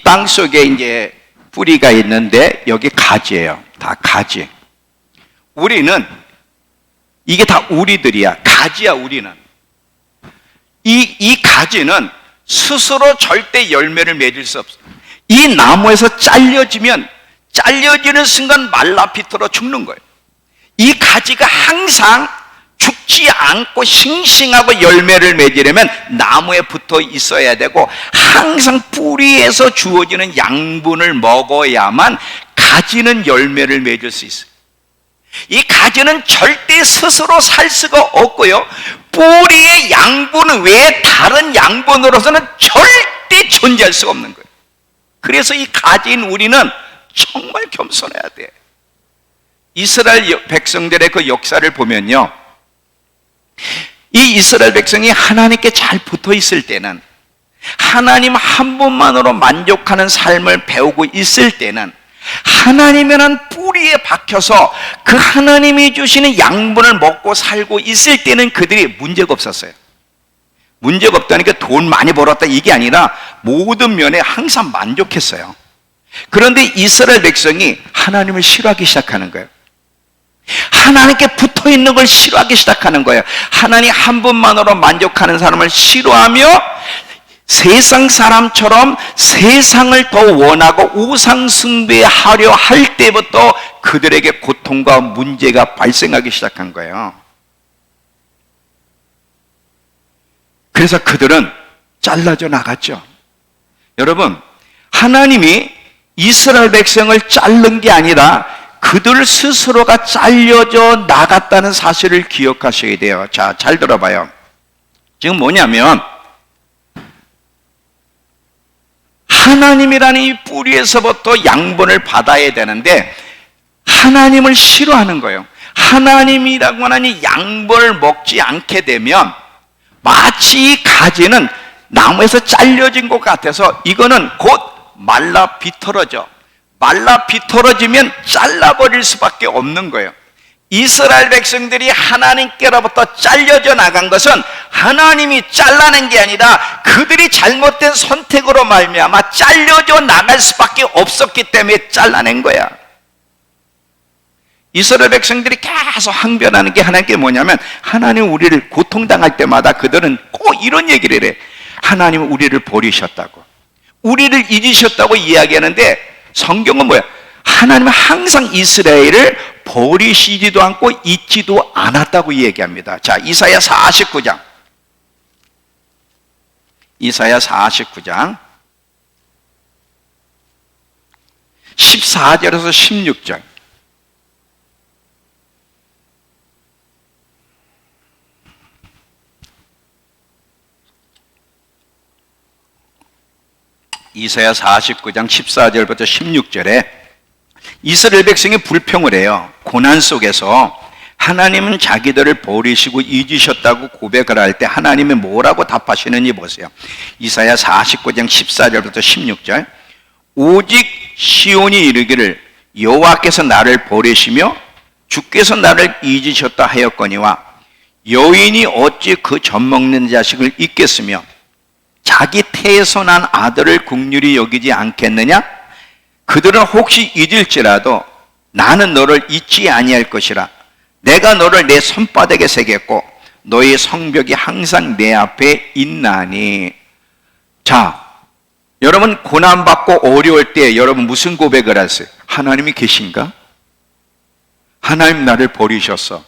땅 속에 이제 뿌리가 있는데 여기 가지예요. 다 가지. 우리는 이게 다 우리들이야. 가지야, 우리는. 이 가지는 스스로 절대 열매를 맺을 수 없어. 이 나무에서 잘려지는 순간 말라 비틀어 죽는 거예요. 이 가지가 항상 죽지 않고 싱싱하고 열매를 맺으려면 나무에 붙어 있어야 되고, 항상 뿌리에서 주어지는 양분을 먹어야만 가지는 열매를 맺을 수 있어요. 이 가지는 절대 스스로 살 수가 없고요, 뿌리의 양분 외에 다른 양분으로서는 절대 존재할 수가 없는 거예요. 그래서 이 가지인 우리는 정말 겸손해야 돼. 이스라엘 백성들의 그 역사를 보면요, 이 이스라엘 백성이 하나님께 잘 붙어 있을 때는, 하나님 한 분만으로 만족하는 삶을 배우고 있을 때는, 하나님이라는 뿌리에 박혀서 그 하나님이 주시는 양분을 먹고 살고 있을 때는 그들이 문제가 없었어요. 문제가 없다니까 돈 많이 벌었다 이게 아니라 모든 면에 항상 만족했어요. 그런데 이스라엘 백성이 하나님을 싫어하기 시작하는 거예요. 하나님께 붙어 있는 걸 싫어하기 시작하는 거예요. 하나님 한 분만으로 만족하는 사람을 싫어하며, 세상 사람처럼 세상을 더 원하고 우상 숭배하려 할 때부터 그들에게 고통과 문제가 발생하기 시작한 거예요. 그래서 그들은 잘라져 나갔죠. 여러분, 하나님이 이스라엘 백성을 자른 게 아니라 그들 스스로가 잘려져 나갔다는 사실을 기억하셔야 돼요. 자, 잘 들어봐요. 지금 뭐냐면, 하나님이라는 이 뿌리에서부터 양분을 받아야 되는데 하나님을 싫어하는 거예요. 하나님이라고 하는 이 양분을 먹지 않게 되면 마치 이 가지는 나무에서 잘려진 것 같아서 이거는 곧 말라 비틀어져. 말라 비틀어지면 잘라버릴 수밖에 없는 거예요. 이스라엘 백성들이 하나님께로부터 잘려져 나간 것은 하나님이 잘라낸 게 아니라 그들이 잘못된 선택으로 말미암아 잘려져 나갈 수밖에 없었기 때문에 잘라낸 거야. 이스라엘 백성들이 계속 항변하는 게 하나님께 뭐냐면 하나님 우리를 고통당할 때마다 그들은 꼭 이런 얘기를 해. 하나님은 우리를 버리셨다고, 우리를 잊으셨다고 이야기하는데 성경은 뭐야? 하나님은 항상 이스라엘을 버리시지도 않고 잊지도 않았다고 얘기합니다. 자, 이사야 49장. 이사야 49장 14절에서 16절. 이사야 49장 14절부터 16절에 이스라엘 백성이 불평을 해요. 고난 속에서 하나님은 자기들을 버리시고 잊으셨다고 고백을 할 때 하나님이 뭐라고 답하시는지 보세요. 이사야 49장 14절부터 16절. 오직 시온이 이르기를 여호와께서 나를 버리시며 주께서 나를 잊으셨다 하였거니와 여인이 어찌 그 젖먹는 자식을 잊겠으며 자기 태에서 난 아들을 긍휼히 여기지 않겠느냐? 그들은 혹시 잊을지라도 나는 너를 잊지 아니할 것이라. 내가 너를 내 손바닥에 새겼고 너의 성벽이 항상 내 앞에 있나니. 자, 여러분 고난받고 어려울 때 여러분 무슨 고백을 하세요? 하나님이 계신가? 하나님 나를 버리셨어.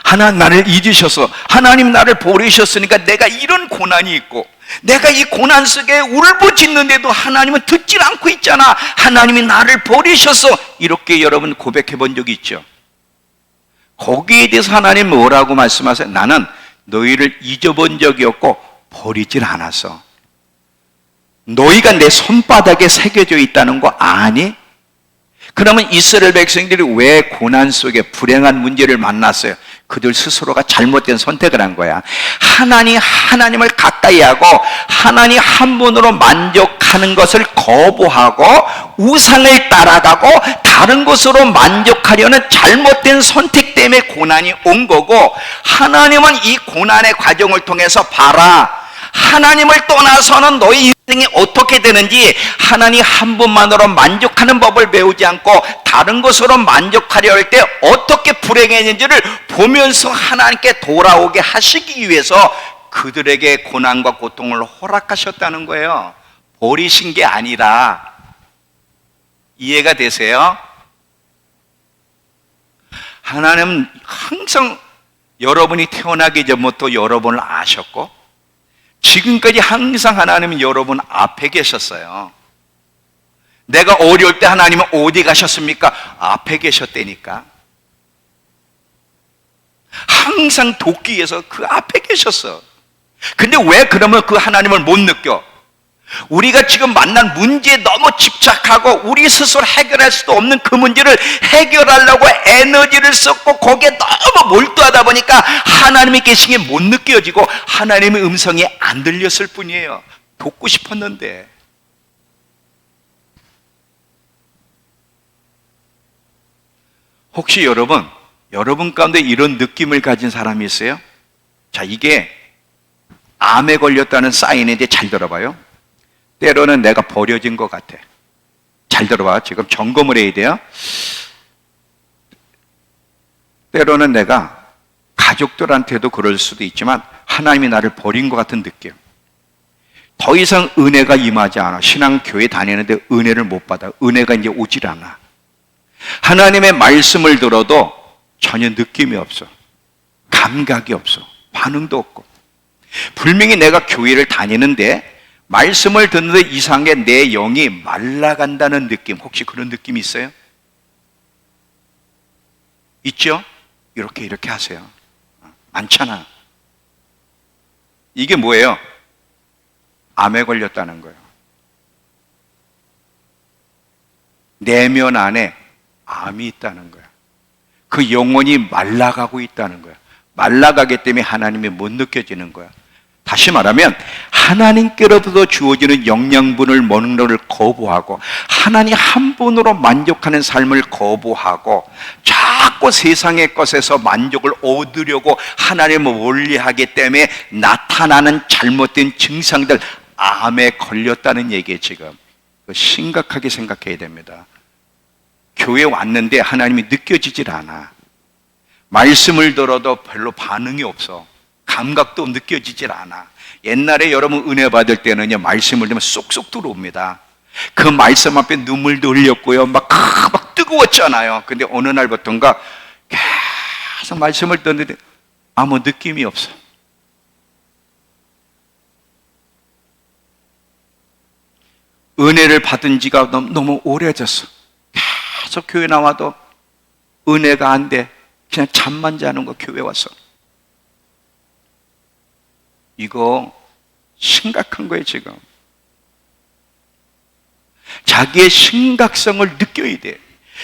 하나님 나를 잊으셔서 하나님 나를 버리셨으니까 내가 이런 고난이 있고 내가 이 고난 속에 울부짖는데도 하나님은 듣질 않고 있잖아. 하나님이 나를 버리셔서 이렇게 여러분 고백해 본 적이 있죠. 거기에 대해서 하나님 뭐라고 말씀하세요? 나는 너희를 잊어본 적이 없고 버리질 않았어. 너희가 내 손바닥에 새겨져 있다는 거 아니? 그러면 이스라엘 백성들이 왜 고난 속에 불행한 문제를 만났어요? 그들 스스로가 잘못된 선택을 한 거야. 하나님을 가까이 하고 하나님 한 분으로 만족하는 것을 거부하고 우상을 따라가고 다른 것으로 만족하려는 잘못된 선택 때문에 고난이 온 거고, 하나님은 이 고난의 과정을 통해서 봐라, 하나님을 떠나서는 너희 인생이 어떻게 되는지 하나님 한 분만으로 만족하는 법을 배우지 않고 다른 것으로 만족하려 할 때 어떻게 불행해지는지를 보면서 하나님께 돌아오게 하시기 위해서 그들에게 고난과 고통을 허락하셨다는 거예요. 버리신 게 아니라. 이해가 되세요? 하나님은 항상 여러분이 태어나기 전부터 여러분을 아셨고 지금까지 항상 하나님은 여러분 앞에 계셨어요. 내가 어려울 때 하나님은 어디 가셨습니까? 앞에 계셨다니까. 항상 돕기 위해서 그 앞에 계셨어. 근데 왜 그러면 그 하나님을 못 느껴? 우리가 지금 만난 문제에 너무 집착하고 우리 스스로 해결할 수도 없는 그 문제를 해결하려고 에너지를 썼고 거기에 너무 몰두하다 보니까 하나님이 계신 게 못 느껴지고 하나님의 음성이 안 들렸을 뿐이에요. 돕고 싶었는데. 혹시 여러분 가운데 이런 느낌을 가진 사람이 있어요? 자, 이게 암에 걸렸다는 사인인데 잘 들어봐요. 때로는 내가 버려진 것 같아. 잘 들어봐. 지금 점검을 해야 돼요. 때로는 내가 가족들한테도 그럴 수도 있지만 하나님이 나를 버린 것 같은 느낌. 더 이상 은혜가 임하지 않아. 신앙교회 다니는데 은혜를 못 받아. 은혜가 이제 오질 않아. 하나님의 말씀을 들어도 전혀 느낌이 없어. 감각이 없어. 반응도 없고. 분명히 내가 교회를 다니는데 말씀을 듣는데 이상하게 내 영이 말라간다는 느낌. 혹시 그런 느낌 있어요? 있죠? 이렇게 하세요. 많잖아. 이게 뭐예요? 암에 걸렸다는 거예요. 내면 안에 암이 있다는 거야. 그 영혼이 말라가고 있다는 거야. 말라가기 때문에 하나님이 못 느껴지는 거야. 다시 말하면 하나님께로부터 주어지는 영양분을 먹는 것을 거부하고 하나님 한 분으로 만족하는 삶을 거부하고 자꾸 세상의 것에서 만족을 얻으려고 하나님을 멀리하기 때문에 나타나는 잘못된 증상들, 암에 걸렸다는 얘기예요. 지금 심각하게 생각해야 됩니다. 교회 왔는데 하나님이 느껴지질 않아. 말씀을 들어도 별로 반응이 없어. 감각도 느껴지질 않아. 옛날에 여러분 은혜 받을 때는요, 말씀을 들으면 쏙쏙 들어옵니다. 그 말씀 앞에 눈물도 흘렸고요, 막 뜨거웠잖아요. 근데 어느 날부터인가 계속 말씀을 듣는데 아무 느낌이 없어. 은혜를 받은 지가 너무 오래졌어. 계속 교회 나와도 은혜가 안 돼. 그냥 잠만 자는 거, 교회 와서. 이거 심각한 거예요, 지금. 자기의 심각성을 느껴야 돼.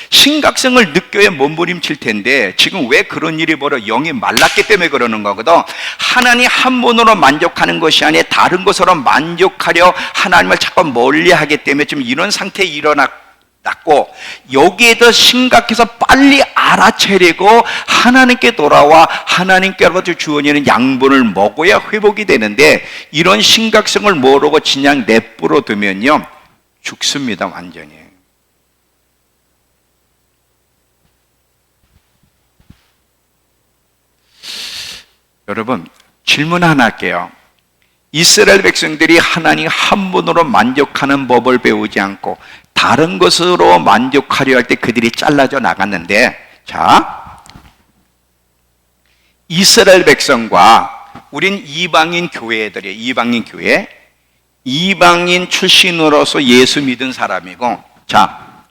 심각성을 느껴야 몸부림칠 텐데 지금 왜 그런 일이 벌어? 영이 말랐기 때문에 그러는 거거든. 하나님 한 분으로 만족하는 것이 아니라 다른 것으로 만족하려 하나님을 자꾸 멀리하기 때문에 지금 이런 상태에 일어났고, 여기에 더 심각해서 빨리 알아차리고 하나님께 돌아와 하나님께로부터 주어지는 양분을 먹어야 회복이 되는데, 이런 심각성을 모르고 그냥 내버려 두면요 죽습니다, 완전히. 여러분, 질문 하나 할게요. 이스라엘 백성들이 하나님 한 분으로 만족하는 법을 배우지 않고 다른 것으로 만족하려 할 때 그들이 잘라져 나갔는데, 자, 이스라엘 백성과 우린 이방인 교회들이에요. 이방인 교회. 이방인 출신으로서 예수 믿은 사람이고, 자,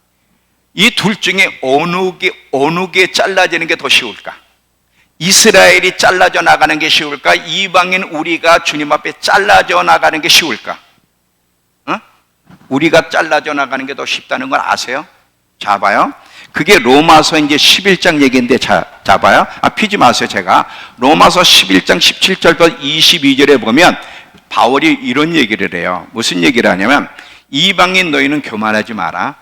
이 둘 중에 어느 게 잘라지는 게 더 쉬울까? 이스라엘이 잘라져 나가는 게 쉬울까? 이방인 우리가 주님 앞에 잘라져 나가는 게 쉬울까? 우리가 잘라져 나가는 게 더 쉽다는 걸 아세요? 자, 봐요. 그게 로마서 이제 11장 얘기인데, 자, 봐요. 피지 마세요, 제가. 로마서 11장 17절부터 22절에 보면 바울이 이런 얘기를 해요. 무슨 얘기를 하냐면, 이방인 너희는 교만하지 마라.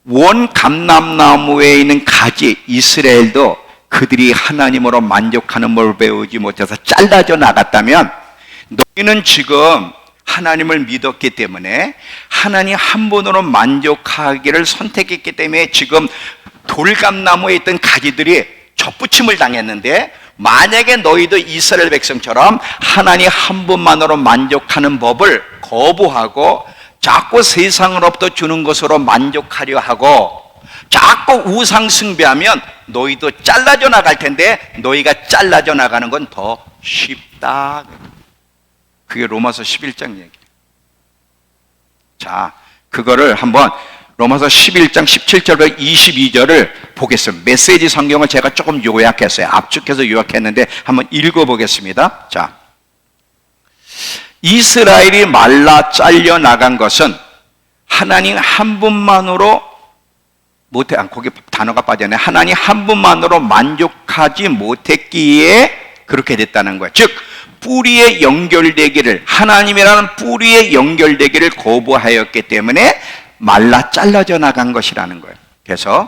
원 감람나무에 있는 가지 이스라엘도 그들이 하나님으로 만족하는 걸 배우지 못해서 잘라져 나갔다면, 너희는 지금 하나님을 믿었기 때문에 하나님 한 분으로 만족하기를 선택했기 때문에 지금 돌감나무에 있던 가지들이 접붙임을 당했는데, 만약에 너희도 이스라엘 백성처럼 하나님 한 분만으로 만족하는 법을 거부하고 자꾸 세상으로부터 주는 것으로 만족하려 하고 자꾸 우상 숭배하면 너희도 잘라져 나갈 텐데, 너희가 잘라져 나가는 건 더 쉽다. 그게 로마서 11장 얘기예요. 자, 그거를 한번 로마서 11장 17절부터 22절을 보겠습니다. 메시지 성경을 제가 조금 요약했어요. 압축해서 요약했는데 한번 읽어보겠습니다. 자, 이스라엘이 말라 잘려 나간 것은 하나님 한 분만으로 거기 단어가 빠졌네. 하나님 한 분만으로 만족하지 못했기에 그렇게 됐다는 거예요. 즉, 뿌리에 연결되기를, 하나님이라는 뿌리에 연결되기를 거부하였기 때문에 말라 잘라져 나간 것이라는 거예요. 그래서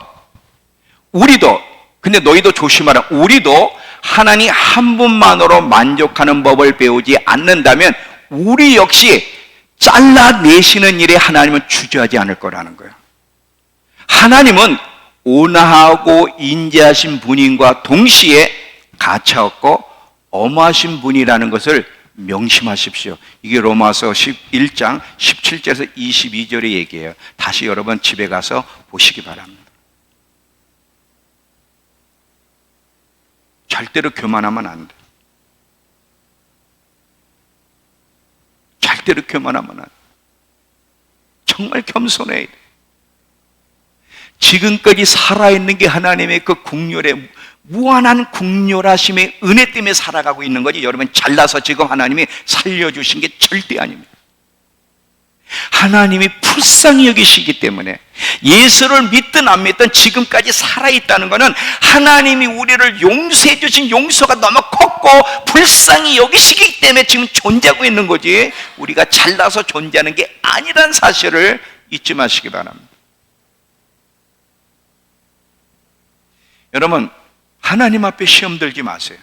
우리도, 근데 너희도 조심하라. 우리도 하나님 한 분만으로 만족하는 법을 배우지 않는다면 우리 역시 잘라내시는 일에 하나님은 주저하지 않을 거라는 거예요. 하나님은 온화하고 인자하신 분인과 동시에 가차없고 엄하신 분이라는 것을 명심하십시오. 이게 로마서 11장 17절에서 22절의 얘기예요. 다시 여러분 집에 가서 보시기 바랍니다. 절대로 교만하면 안 돼. 절대로 교만하면 안 돼. 정말 겸손해야 돼. 지금까지 살아있는 게 하나님의 그 국률의 무한한 국률하심의 은혜 때문에 살아가고 있는 거지, 여러분 잘나서 지금 하나님이 살려주신 게 절대 아닙니다. 하나님이 불쌍히 여기시기 때문에 예수를 믿든 안 믿든 지금까지 살아있다는 것은 하나님이 우리를 용서해 주신 용서가 너무 컸고 불쌍히 여기시기 때문에 지금 존재하고 있는 거지, 우리가 잘나서 존재하는 게 아니란 사실을 잊지 마시기 바랍니다. 여러분, 하나님 앞에 시험 들지 마세요.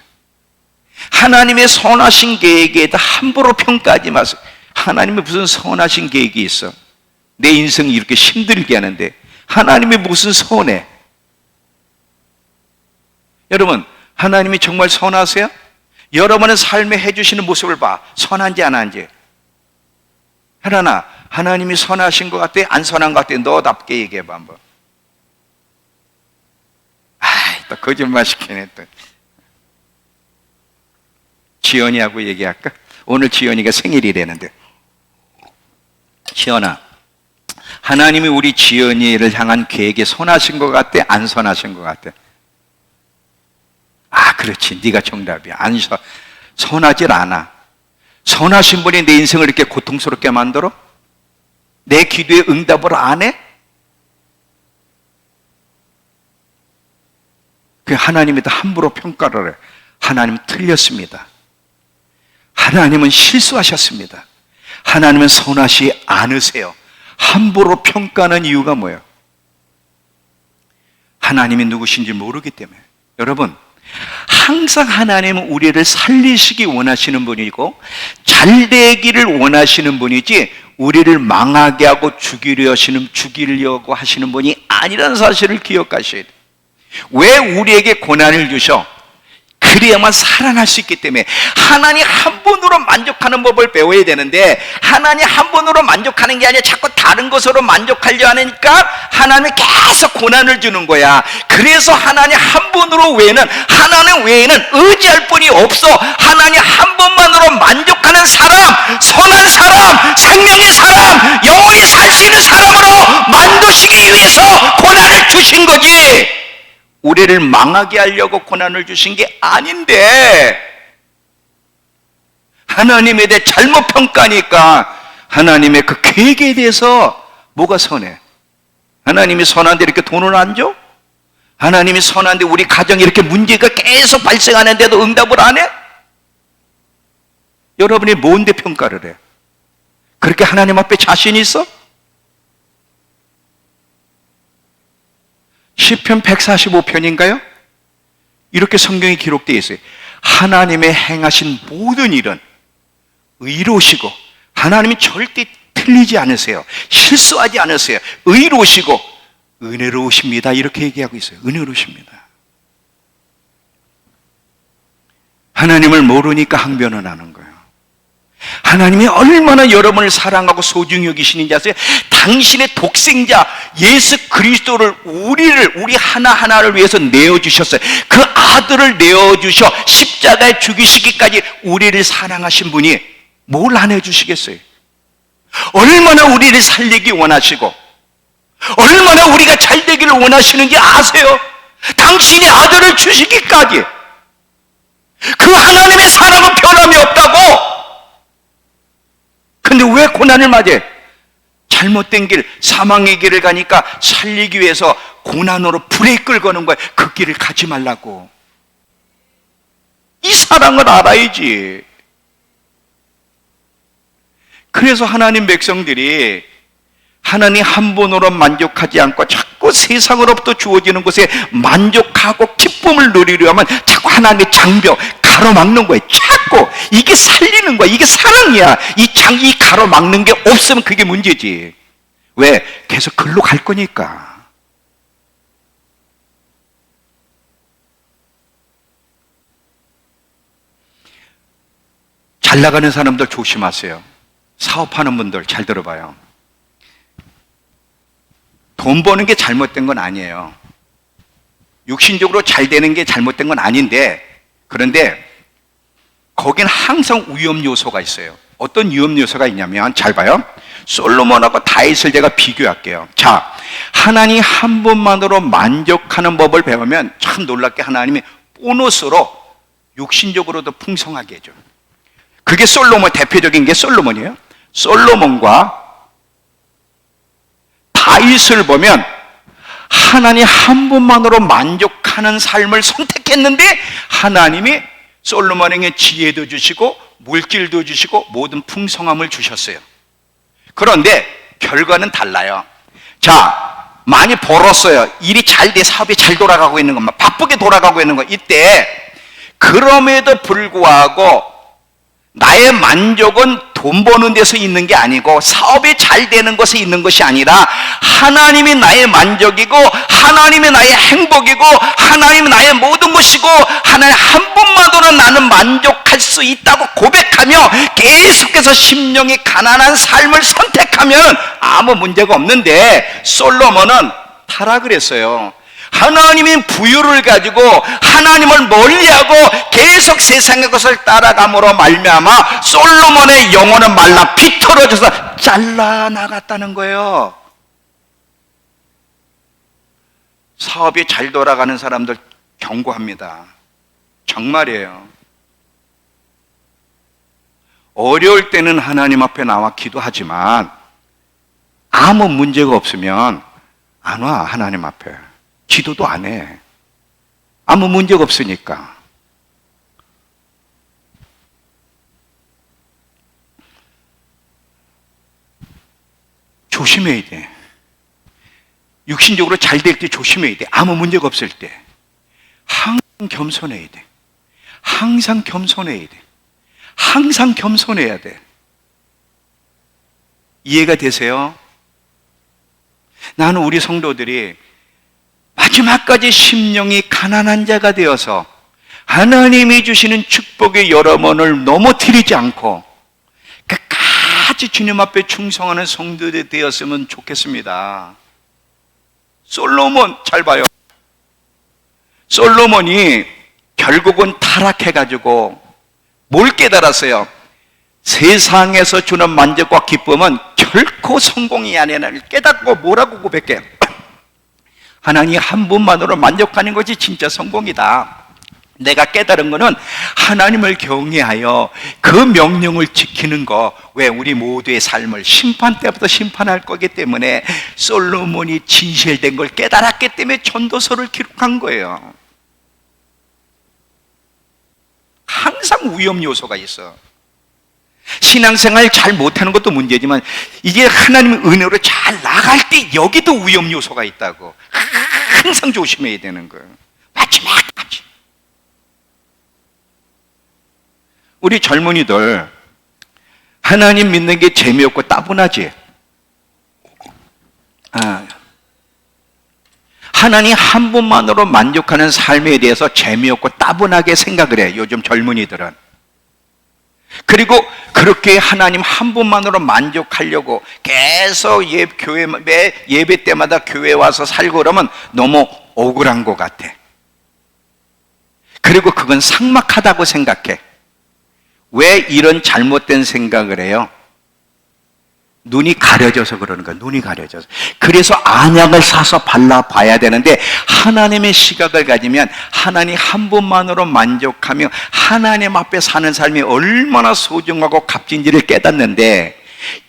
하나님의 선하신 계획에 함부로 평가하지 마세요. 하나님의 무슨 선하신 계획이 있어? 내 인생이 이렇게 힘들게 하는데 하나님이 무슨 선해? 여러분, 하나님이 정말 선하세요? 여러분의 삶에 해주시는 모습을 봐. 선한지 안 한지. 하나, 하나님이 선하신 것 같아? 안 선한 것 같아? 너답게 얘기해봐 한번. 또 거짓말 시키네 또. 지연이하고 얘기할까? 오늘 지연이가 생일이라는데. 지연아, 하나님이 우리 지연이를 향한 계획에 선하신 것 같아? 안 선하신 것 같아? 그렇지, 네가 정답이야. 선하질 않아. 선하신 분이 내 인생을 이렇게 고통스럽게 만들어? 내 기도에 응답을 안 해? 그 하나님이 다 함부로 평가를 해. 하나님 틀렸습니다. 하나님은 실수하셨습니다. 하나님은 선하시 않으세요. 함부로 평가하는 이유가 뭐예요? 하나님이 누구신지 모르기 때문에. 여러분, 항상 하나님은 우리를 살리시기 원하시는 분이고 잘되기를 원하시는 분이지 우리를 망하게 하고 죽이려고 하시는 분이 아니라는 사실을 기억하셔야 돼요. 왜 우리에게 고난을 주셔? 그래야만 살아날 수 있기 때문에. 하나님 한 분으로 만족하는 법을 배워야 되는데 하나님 한 분으로 만족하는 게 아니라 자꾸 다른 것으로 만족하려 하니까 하나님이 계속 고난을 주는 거야. 그래서 하나님 한 분으로 외에는, 하나님 외에는 의지할 분이 없어. 하나님 한 분만으로 만족하는 사람, 선한 사람, 생명의 사람, 영원히 살 수 있는 사람으로 만드시기 위해서 고난을 주신 거지, 우리를 망하게 하려고 고난을 주신 게 아닌데 하나님에 대해 잘못 평가하니까 하나님의 그 계획에 대해서 뭐가 선해? 하나님이 선한데 이렇게 돈을 안 줘? 하나님이 선한데 우리 가정에 이렇게 문제가 계속 발생하는데도 응답을 안 해? 여러분이 뭔데 평가를 해? 그렇게 하나님 앞에 자신 있어? 시편 145편인가요? 이렇게 성경이 기록되어 있어요. 하나님의 행하신 모든 일은 의로우시고 하나님이 절대 틀리지 않으세요. 실수하지 않으세요. 의로우시고 은혜로우십니다. 이렇게 얘기하고 있어요. 은혜로우십니다. 하나님을 모르니까 항변을 하는 거예요. 하나님이 얼마나 여러분을 사랑하고 소중히 여기시는지 아세요? 당신의 독생자 예수 그리스도를 우리 하나하나를 위해서 내어주셨어요. 그 아들을 내어주셔 십자가에 죽이시기까지 우리를 사랑하신 분이 뭘 안 해주시겠어요? 얼마나 우리를 살리기 원하시고 얼마나 우리가 잘 되기를 원하시는지 아세요? 당신이 아들을 주시기까지. 그 하나님의 사랑은 변함이 없다고. 근데 왜 고난을 맞이해? 잘못된 길, 사망의 길을 가니까 살리기 위해서 고난으로 브레이크를 거는 거야. 그 길을 가지 말라고. 이 사랑을 알아야지. 그래서 하나님 백성들이 하나님 한 분으로 만족하지 않고 자꾸 세상으로부터 주어지는 것에 만족하고 기쁨을 누리려면 자꾸 하나님의 장벽 가로막는 거예요. 자꾸 이게 살리는 거야. 이게 사랑이야. 이 가로막는 게 없으면 그게 문제지. 왜? 계속 글로 갈 거니까. 잘 나가는 사람들 조심하세요. 사업하는 분들 잘 들어봐요. 돈 버는 게 잘못된 건 아니에요. 육신적으로 잘 되는 게 잘못된 건 아닌데, 그런데 거긴 항상 위험 요소가 있어요. 어떤 위험 요소가 있냐면, 잘 봐요. 솔로몬하고 다윗을 제가 비교할게요. 자, 하나님 한 분만으로 만족하는 법을 배우면 참 놀랍게 하나님이 보너스로 육신적으로도 풍성하게 해줘요. 그게 솔로몬, 대표적인 게 솔로몬이에요. 솔로몬과 다윗을 보면 하나님 한 분만으로 만족하는 삶을 선택했는데 하나님이 솔로몬에게 지혜도 주시고 물질도 주시고 모든 풍성함을 주셨어요. 그런데 결과는 달라요. 자, 많이 벌었어요. 일이 잘 돼, 사업이 잘 돌아가고 있는 것만, 바쁘게 돌아가고 있는 것. 이때 그럼에도 불구하고 나의 만족은 돈 버는 데서 있는 게 아니고 사업이 잘 되는 것에 있는 것이 아니라 하나님이 나의 만족이고 하나님이 나의 행복이고 하나님이 나의 모든 것이고 하나님 한 분만으로 나는 만족할 수 있다고 고백하며 계속해서 심령이 가난한 삶을 선택하면 아무 문제가 없는데 솔로몬은 타락을 했어요. 하나님이 부유를 가지고 하나님을 멀리하고 계속 세상의 것을 따라감으로 말미암아 솔로몬의 영혼은 말라 비틀어져서 잘라나갔다는 거예요. 사업이 잘 돌아가는 사람들 경고합니다. 정말이에요. 어려울 때는 하나님 앞에 나와 기도하지만 아무 문제가 없으면 안 와, 하나님 앞에. 기도도 안 해. 아무 문제가 없으니까. 조심해야 돼. 육신적으로 잘 될 때 조심해야 돼. 아무 문제가 없을 때. 항상 겸손해야 돼. 항상 겸손해야 돼. 항상 겸손해야 돼. 이해가 되세요? 나는 우리 성도들이 마지막까지 심령이 가난한 자가 되어서 하나님이 주시는 축복의 여러분을 넘어뜨리지 않고 끝까지 주님 앞에 충성하는 성도들이 되었으면 좋겠습니다. 솔로몬 잘 봐요. 솔로몬이 결국은 타락해가지고 뭘 깨달았어요? 세상에서 주는 만족과 기쁨은 결코 성공이 아니라는 깨닫고 뭐라고 고백해? 하나님 한 분만으로 만족하는 것이 진짜 성공이다. 내가 깨달은 것은 하나님을 경외하여 그 명령을 지키는 거. 왜? 우리 모두의 삶을 심판 때부터 심판할 거기 때문에 솔로몬이 진실된 걸 깨달았기 때문에 전도서를 기록한 거예요. 항상 위험 요소가 있어. 신앙생활 잘 못하는 것도 문제지만 이제 하나님의 은혜로 잘 나갈 때 여기도 위험 요소가 있다고. 항상 조심해야 되는 거예요. 마지막까지. 우리 젊은이들 하나님 믿는 게 재미없고 따분하지? 하나님 한 분만으로 만족하는 삶에 대해서 재미없고 따분하게 생각을 해, 요즘 젊은이들은. 그리고 그렇게 하나님 한 분만으로 만족하려고 계속 예배 때마다 교회 와서 살고 그러면 너무 억울한 것 같아. 그리고 그건 삭막하다고 생각해. 왜 이런 잘못된 생각을 해요? 눈이 가려져서 그러는 거야. 눈이 가려져서. 그래서 안약을 사서 발라봐야 되는데 하나님의 시각을 가지면 하나님 한 분만으로 만족하며 하나님 앞에 사는 삶이 얼마나 소중하고 값진지를 깨닫는데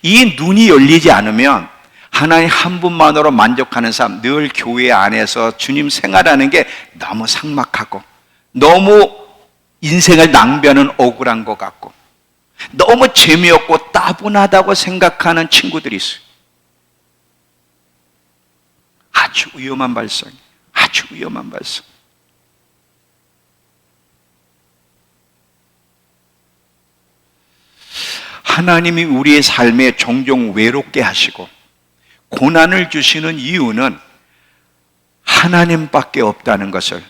이 눈이 열리지 않으면 하나님 한 분만으로 만족하는 삶, 늘 교회 안에서 주님 생활하는 게 너무 삭막하고 너무 인생을 낭비하는 억울한 것 같고 너무 재미없고 따분하다고 생각하는 친구들이 있어요. 아주 위험한 발상이에요. 아주 위험한 발상. 하나님이 우리의 삶에 종종 외롭게 하시고 고난을 주시는 이유는 하나님밖에 없다는 것을,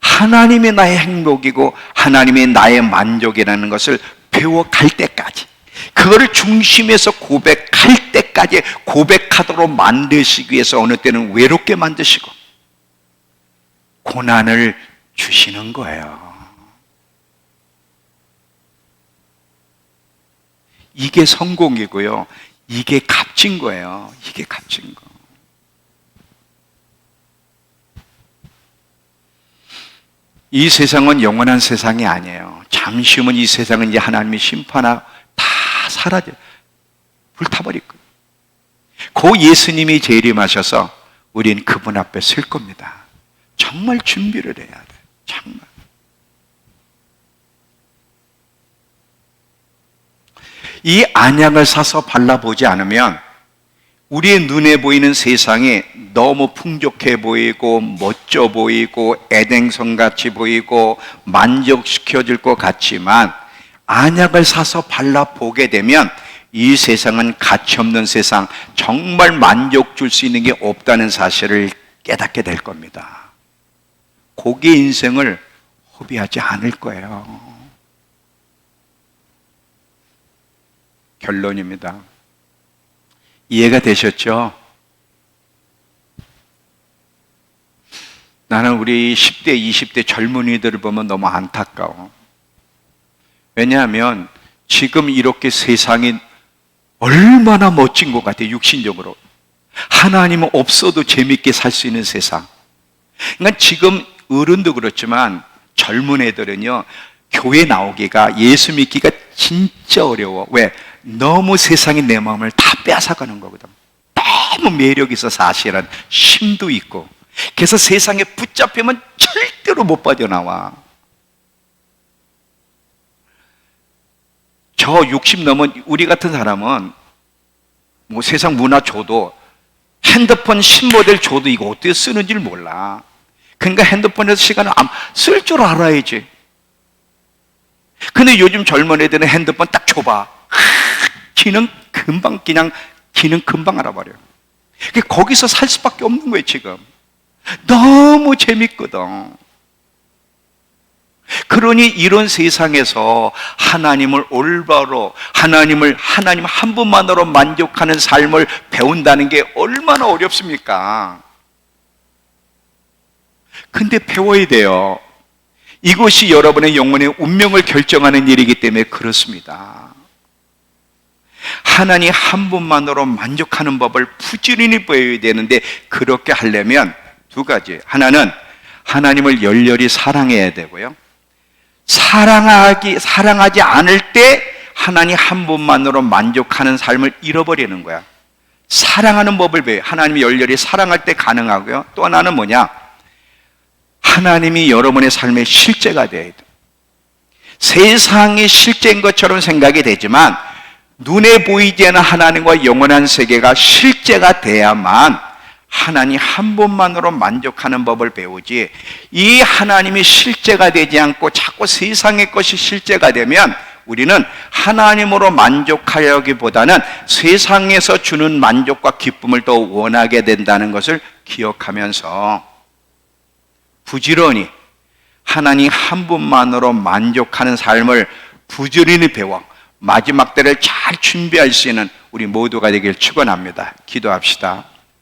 하나님이 나의 행복이고 하나님이 나의 만족이라는 것을 배워갈 때까지, 그거를 중심에서 고백할 때까지 고백하도록 만드시기 위해서 어느 때는 외롭게 만드시고 고난을 주시는 거예요. 이게 성공이고요. 이게 값진 거예요. 이게 값진 거. 이 세상은 영원한 세상이 아니에요. 잠시 후면 이 세상은 이제 하나님의 심판하고 다 사라져요. 불타버릴 거예요. 그 예수님이 재림하셔서 우린 그분 앞에 설 겁니다. 정말 준비를 해야 돼. 정말. 이 안약을 사서 발라보지 않으면 우리의 눈에 보이는 세상이 너무 풍족해 보이고 멋져 보이고 에덴성같이 보이고 만족시켜줄 것 같지만 안약을 사서 발라보게 되면 이 세상은 가치없는 세상, 정말 만족 줄 수 있는 게 없다는 사실을 깨닫게 될 겁니다. 고기의 인생을 허비하지 않을 거예요. 결론입니다. 이해가 되셨죠? 나는 우리 10대, 20대 젊은이들을 보면 너무 안타까워. 왜냐하면 지금 이렇게 세상이 얼마나 멋진 것 같아요, 육신적으로. 하나님은 없어도 재밌게 살 수 있는 세상. 그러니까 지금 어른도 그렇지만 젊은 애들은요, 교회 나오기가, 예수 믿기가 진짜 어려워. 왜? 너무 세상이 내 마음을 다 뺏어가는 거거든. 너무 매력 있어, 사실은. 힘도 있고. 그래서 세상에 붙잡히면 절대로 못 빠져나와. 저 60 넘은 우리 같은 사람은 뭐 세상 문화 줘도 핸드폰 신모델 줘도 이거 어떻게 쓰는지를 몰라. 그러니까 핸드폰에서 시간을 쓸 줄 알아야지. 근데 요즘 젊은 애들은 핸드폰 딱 줘봐. 기능 금방 알아버려. 거기서 살 수밖에 없는 거예요, 지금. 너무 재밌거든. 그러니 이런 세상에서 하나님을 올바로, 하나님 한 분만으로 만족하는 삶을 배운다는 게 얼마나 어렵습니까? 근데 배워야 돼요. 이것이 여러분의 영혼의 운명을 결정하는 일이기 때문에 그렇습니다. 하나님 한 분만으로 만족하는 법을 부지런히 배워야 되는데, 그렇게 하려면 두 가지. 하나는 하나님을 열렬히 사랑해야 되고요. 사랑하지 않을 때 하나님 한 분만으로 만족하는 삶을 잃어버리는 거야. 사랑하는 법을 배워요. 하나님이 열렬히 사랑할 때 가능하고요. 또 하나는 뭐냐? 하나님이 여러분의 삶의 실제가 돼야 돼. 세상이 실제인 것처럼 생각이 되지만 눈에 보이지 않는 하나님과 영원한 세계가 실제가 돼야만 하나님 한 분만으로 만족하는 법을 배우지, 이 하나님이 실제가 되지 않고 자꾸 세상의 것이 실제가 되면 우리는 하나님으로 만족하려기보다는 세상에서 주는 만족과 기쁨을 더 원하게 된다는 것을 기억하면서 부지런히 하나님 한 분만으로 만족하는 삶을 부지런히 배워 마지막 때를 잘 준비할 수 있는 우리 모두가 되길 축원합니다. 기도합시다.